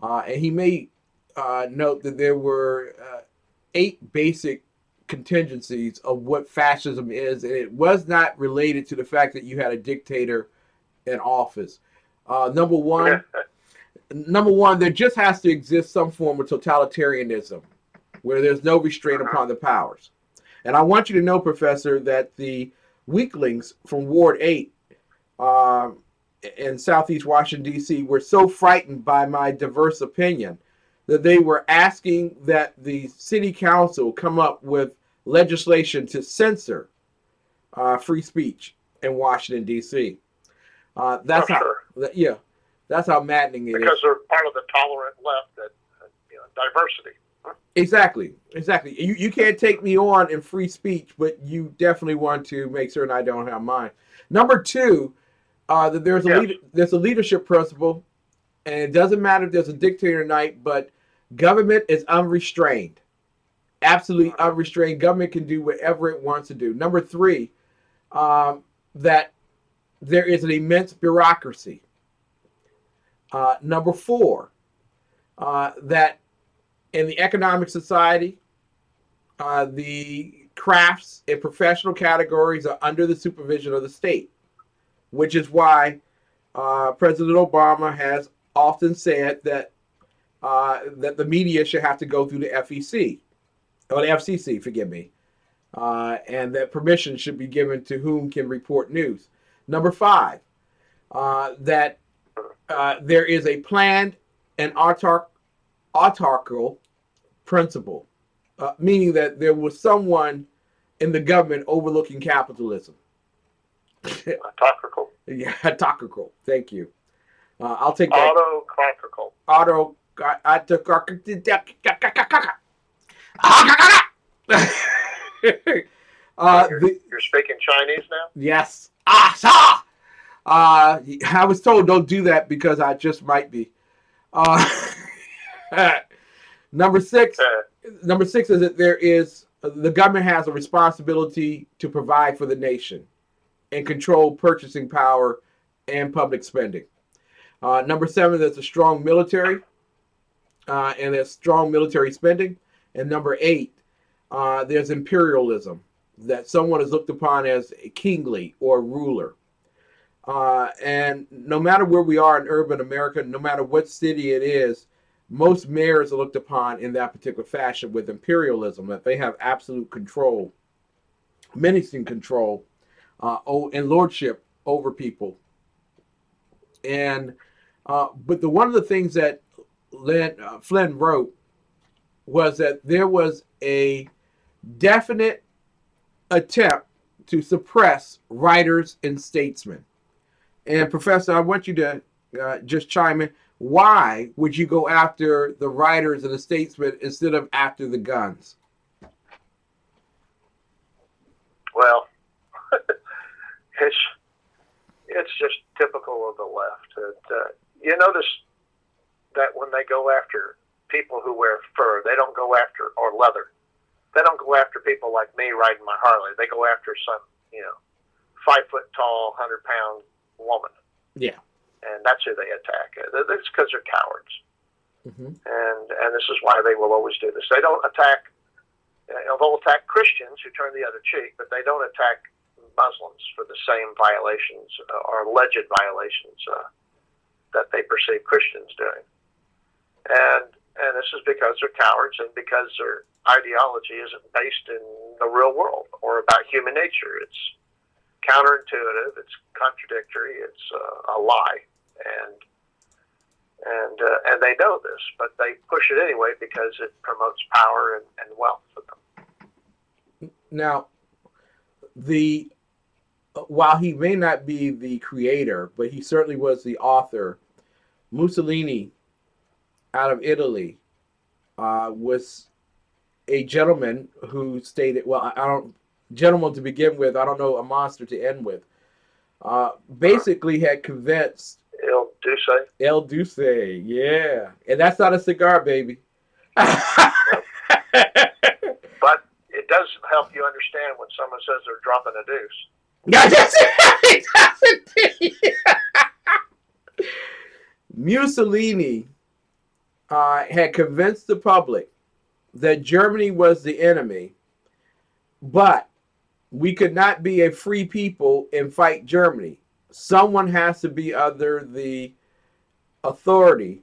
And he made note that there were 8 basic contingencies of what fascism is, and it was not related to the fact that you had a dictator in office. Number one, there just has to exist some form of totalitarianism where there's no restraint upon the powers. And I want you to know, Professor, that the weaklings from Ward 8 in Southeast Washington, D.C. were so frightened by my diverse opinion that they were asking that the city council come up with legislation to censor free speech in Washington, D.C. That's how maddening it is. Because they're part of the tolerant left that diversity. Exactly. You can't take me on in free speech, but you definitely want to make certain I don't have mine. Number 2, that there's a leadership principle, and it doesn't matter if there's a dictator tonight, but government is unrestrained. Absolutely unrestrained. Government can do whatever it wants to do. Number 3, that there is an immense bureaucracy. Number 4, that in the economic society, the crafts and professional categories are under the supervision of the state, which is why President Obama has often said that that the media should have to go through the FEC, or the FCC, forgive me, and that permission should be given to whom can report news. Number 5, that there is a planned and autarchical principle, meaning that there was someone in the government overlooking capitalism. Autocracal. Yeah, autocracal. Thank you. I'll take that. Autocratical. You're speaking Chinese now? Yes. I was told don't do that because I just might be. Number six is that the government has a responsibility to provide for the nation and control purchasing power and public spending. Number seven, there's a strong military and there's strong military spending. And number eight, there's imperialism, that someone is looked upon as kingly or ruler. And no matter where we are in urban America, no matter what city it is, most mayors are looked upon in that particular fashion with imperialism, that they have absolute control, menacing control, and lordship over people. And but one of the things that Flynn wrote was that there was a definite attempt to suppress writers and statesmen. And Professor, I want you to just chime in. Why would you go after the writers and the statesmen instead of after the guns? Well, it's just typical of the left. You notice that when they go after people who wear fur, they don't go after, or leather. They don't go after people like me riding my Harley. They go after some, 5-foot-tall, 100-pound woman. Yeah. And that's who they attack. It's because they're cowards. Mm-hmm. And this is why they will always do this. They don't attack, they'll attack Christians who turn the other cheek, but they don't attack Muslims for the same violations or alleged violations that they perceive Christians doing. And this is because they're cowards and because their ideology isn't based in the real world or about human nature. It's counterintuitive, it's contradictory, it's a lie, and they know this, but they push it anyway because it promotes power and wealth for them. Now, while he may not be the creator, but he certainly was the author, Mussolini out of Italy was a gentleman who stated, gentleman to begin with, I don't know, a monster to end with, basically had convinced El Duce, yeah. And that's not a cigar, baby. But it does help you understand when someone says they're dropping a deuce. Yeah, that's it. Mussolini had convinced the public that Germany was the enemy, but we could not be a free people and fight Germany. Someone has to be under the authority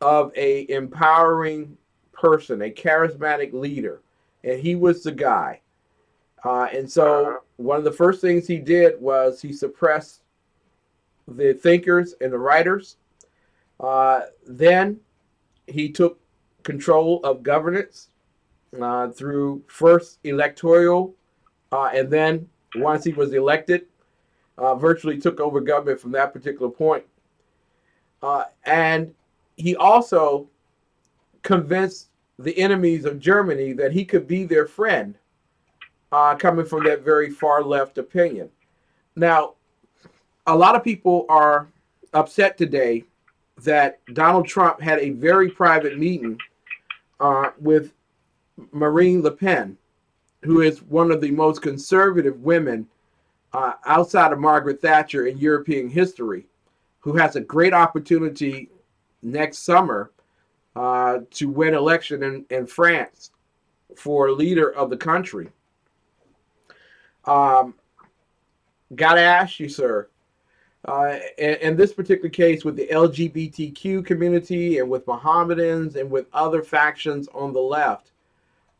of a empowering person, a charismatic leader, and he was the guy. And so one of the first things he did was he suppressed the thinkers and the writers. Then he took control of governance through first electoral, and then once he was elected, virtually took over government from that particular point. And he also convinced the enemies of Germany that he could be their friend, coming from that very far left opinion. Now, a lot of people are upset today that Donald Trump had a very private meeting with Marine Le Pen, who is one of the most conservative women outside of Margaret Thatcher in European history, who has a great opportunity next summer to win election in France for leader of the country. Gotta ask you, sir, in this particular case with the LGBTQ community and with Mohammedans and with other factions on the left,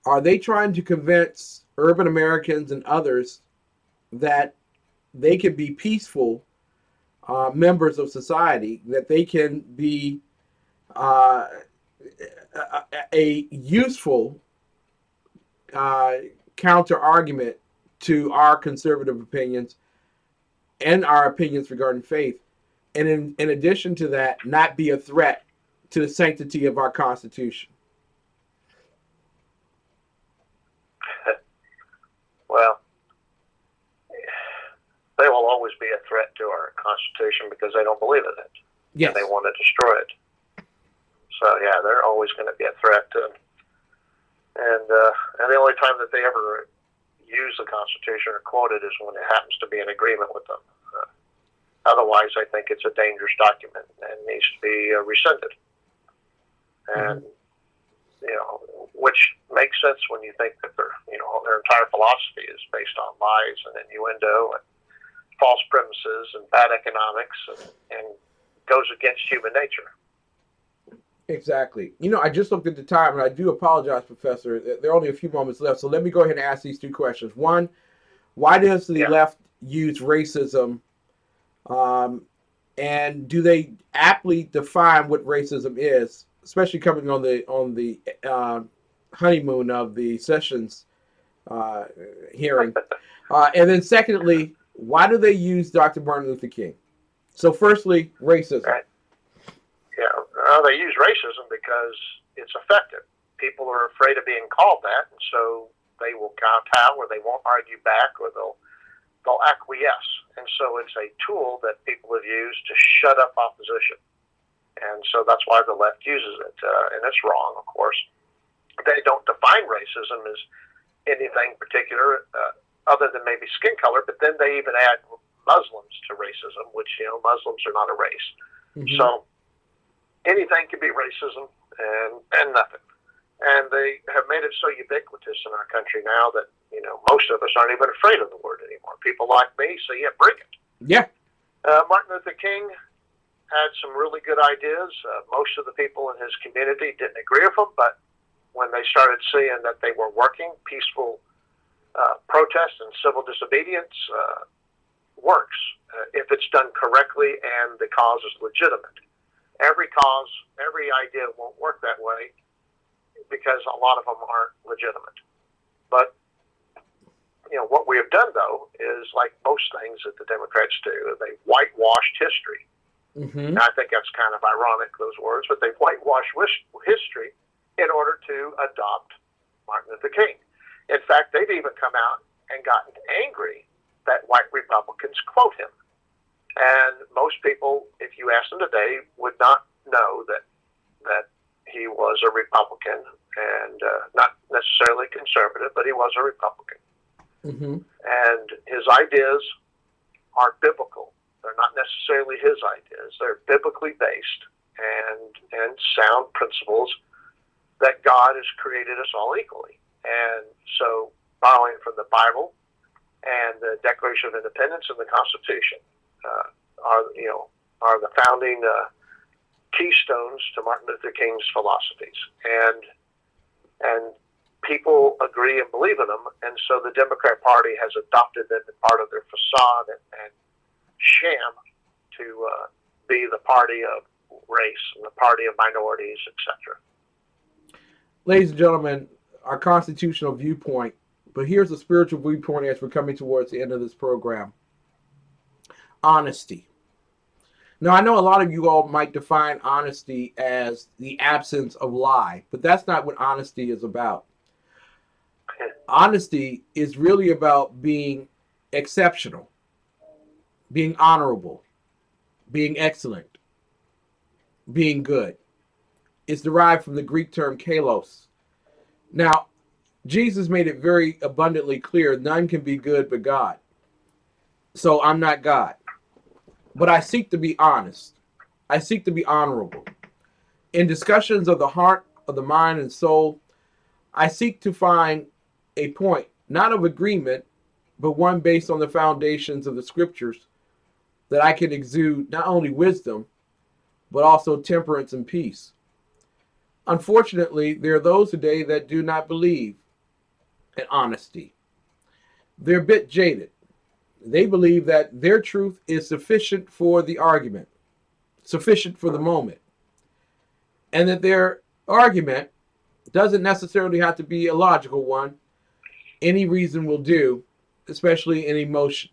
are they trying to convince urban Americans and others that they can be peaceful members of society, that they can be a useful counter argument to our conservative opinions and our opinions regarding faith, and in addition to that, not be a threat to the sanctity of our Constitution? Well, they will always be a threat to our Constitution because they don't believe in it. Yes. And they want to destroy it. So, yeah, they're always going to be a threat. And the only time that they ever use the Constitution or quote it is when it happens to be in agreement with them. Otherwise, I think it's a dangerous document and needs to be rescinded. And, you know, which makes sense when you think that their entire philosophy is based on lies and innuendo and false premises and bad economics and goes against human nature. Exactly. You know, I just looked at the time, and I do apologize, Professor. There are only a few moments left, so let me go ahead and ask these two questions. One, why does the left use racism, and do they aptly define what racism is, especially coming on the honeymoon of the Sessions hearing? And then secondly, why do they use Dr. Martin Luther King? So firstly, racism. Right. Yeah, they use racism because it's effective. People are afraid of being called that, and so they will kowtow, or they won't argue back, or they'll acquiesce. And so it's a tool that people have used to shut up opposition. And so that's why the left uses it, and it's wrong, of course. They don't define racism as anything particular other than maybe skin color, but then they even add Muslims to racism, which, you know, Muslims are not a race. So anything can be racism and nothing. And they have made it so ubiquitous in our country now that, you know, most of us aren't even afraid of the word anymore. People like me say, yeah, bring it. Yeah. Martin Luther King had some really good ideas. Most of the people in his community didn't agree with them, but when they started seeing that they were working, peaceful protest and civil disobedience works if it's done correctly and the cause is legitimate. Every cause, every idea won't work that way because a lot of them aren't legitimate. But, you know, what we have done, though, is like most things that the Democrats do, they whitewashed history. Now, I think that's kind of ironic, those words, but they've whitewashed history in order to adopt Martin Luther King. In fact, they've even come out and gotten angry that white Republicans quote him. And most people, if you ask them today, would not know that he was a Republican and not necessarily conservative, but he was a Republican. And his ideas are biblical. They're not necessarily his ideas. They're biblically based and sound principles that God has created us all equally. And so, borrowing from the Bible and the Declaration of Independence and the Constitution are the founding keystones to Martin Luther King's philosophies, and people agree and believe in them, and so the Democrat Party has adopted them as part of their facade and sham to be the party of race and the party of minorities, etc. Ladies and gentlemen, our constitutional viewpoint, but here's a spiritual viewpoint as we're coming towards the end of this program. Honesty. Now, I know a lot of you all might define honesty as the absence of lie, but that's not what honesty is about. Honesty is really about being exceptional, being honorable, being excellent, being good. It's derived from the Greek term kalos. Now, Jesus made it very abundantly clear, none can be good but God. So I'm not God. But I seek to be honest. I seek to be honorable. In discussions of the heart, of the mind, and soul, I seek to find a point, not of agreement, but one based on the foundations of the scriptures, that I can exude not only wisdom, but also temperance and peace. Unfortunately, there are those today that do not believe in honesty. They're a bit jaded. They believe that their truth is sufficient for the argument, sufficient for the moment, and that their argument doesn't necessarily have to be a logical one. Any reason will do, especially in emotion.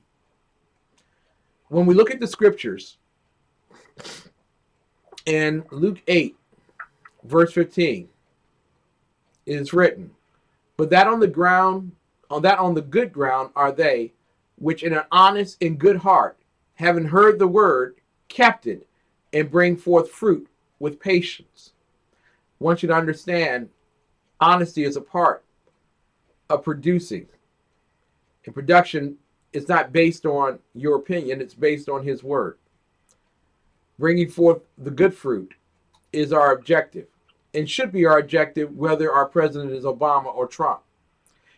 When we look at the scriptures, In Luke 8, verse 15, it is written, "But that on the good ground are they, which in an honest and good heart, having heard the word, kept it, and bring forth fruit with patience." I want you to understand, honesty is a part of producing. And production is not based on your opinion, it's based on his word. Bringing forth the good fruit is our objective, and should be our objective whether our president is Obama or Trump.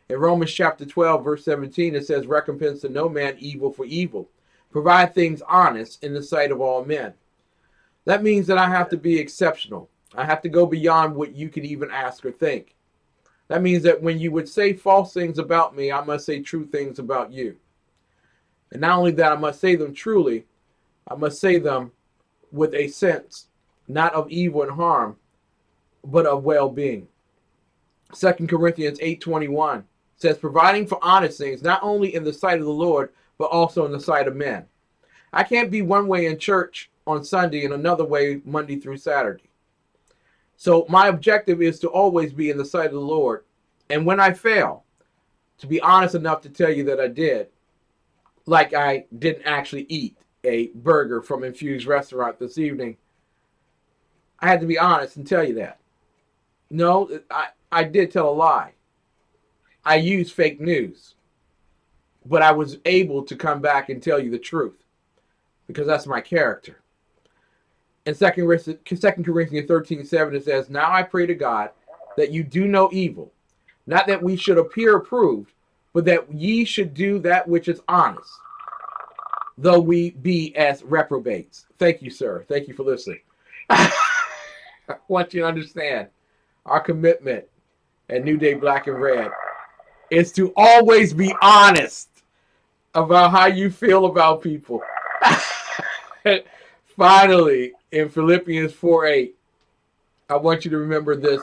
In Romans chapter 12, verse 17, it says, "Recompense to no man evil for evil. Provide things honest in the sight of all men." That means that I have to be exceptional. I have to go beyond what you could even ask or think. That means that when you would say false things about me, I must say true things about you. And not only that, I must say them truly, I must say them with a sense, not of evil and harm, but of well-being. 2 Corinthians 8:21 says, "Providing for honest things, not only in the sight of the Lord, but also in the sight of men." I can't be one way in church on Sunday and another way Monday through Saturday. So my objective is to always be in the sight of the Lord. And when I fail, to be honest enough to tell you that I did, like I didn't actually eat a burger from Infused Restaurant this evening, I had to be honest and tell you that. No, I did tell a lie. I used fake news. But I was able to come back and tell you the truth, because that's my character. In 2 Corinthians 13:7, it says, "Now I pray to God that you do no evil, not that we should appear approved, but that ye should do that which is honest, though we be as reprobates." Thank you, sir. Thank you for listening. I want you to understand our commitment at New Day Black and Red is to always be honest about how you feel about people. Finally, in Philippians 4:8, I want you to remember this.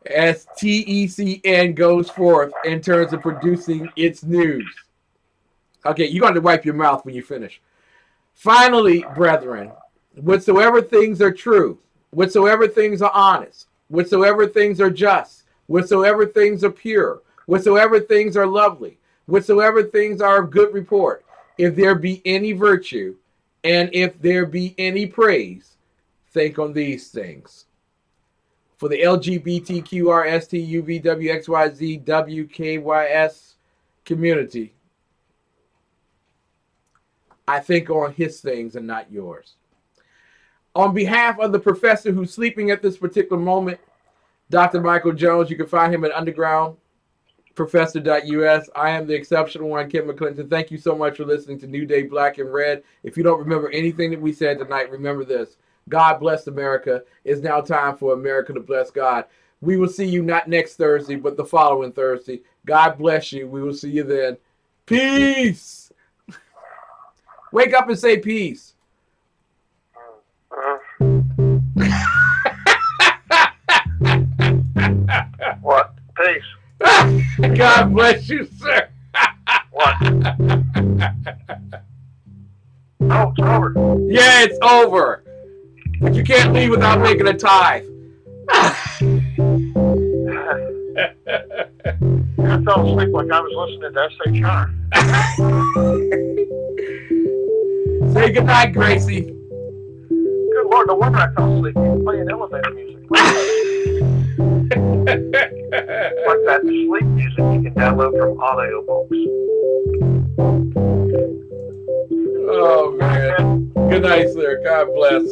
As TECN goes forth in terms of producing its news. Okay, you got to wipe your mouth when you finish. "Finally, brethren, whatsoever things are true, whatsoever things are honest, whatsoever things are just, whatsoever things are pure, whatsoever things are lovely, whatsoever things are of good report, if there be any virtue, and if there be any praise, think on these things." For the LGBTQRSTUVWXYZWKYS community, I think on his things and not yours. On behalf of the professor who's sleeping at this particular moment, Dr. Michael Jones, you can find him at undergroundprofessor.us. I am the exceptional one, Kim McClinton. Thank you so much for listening to New Day Black and Red. If you don't remember anything that we said tonight, remember this. God bless America. It's now time for America to bless God. We will see you not next Thursday, but the following Thursday. God bless you. We will see you then. Peace. Wake up and say peace. What? Peace. God bless you, sir. What? Oh, it's over. Yeah, it's over. But you can't leave without making a tithe. I fell asleep like I was listening to SHR. Say goodnight, Gracie. Good Lord, no wonder I fell asleep. Playing elevator music. It's like that sleep music you can download from audiobooks. Oh, man. Good night, sir. God bless.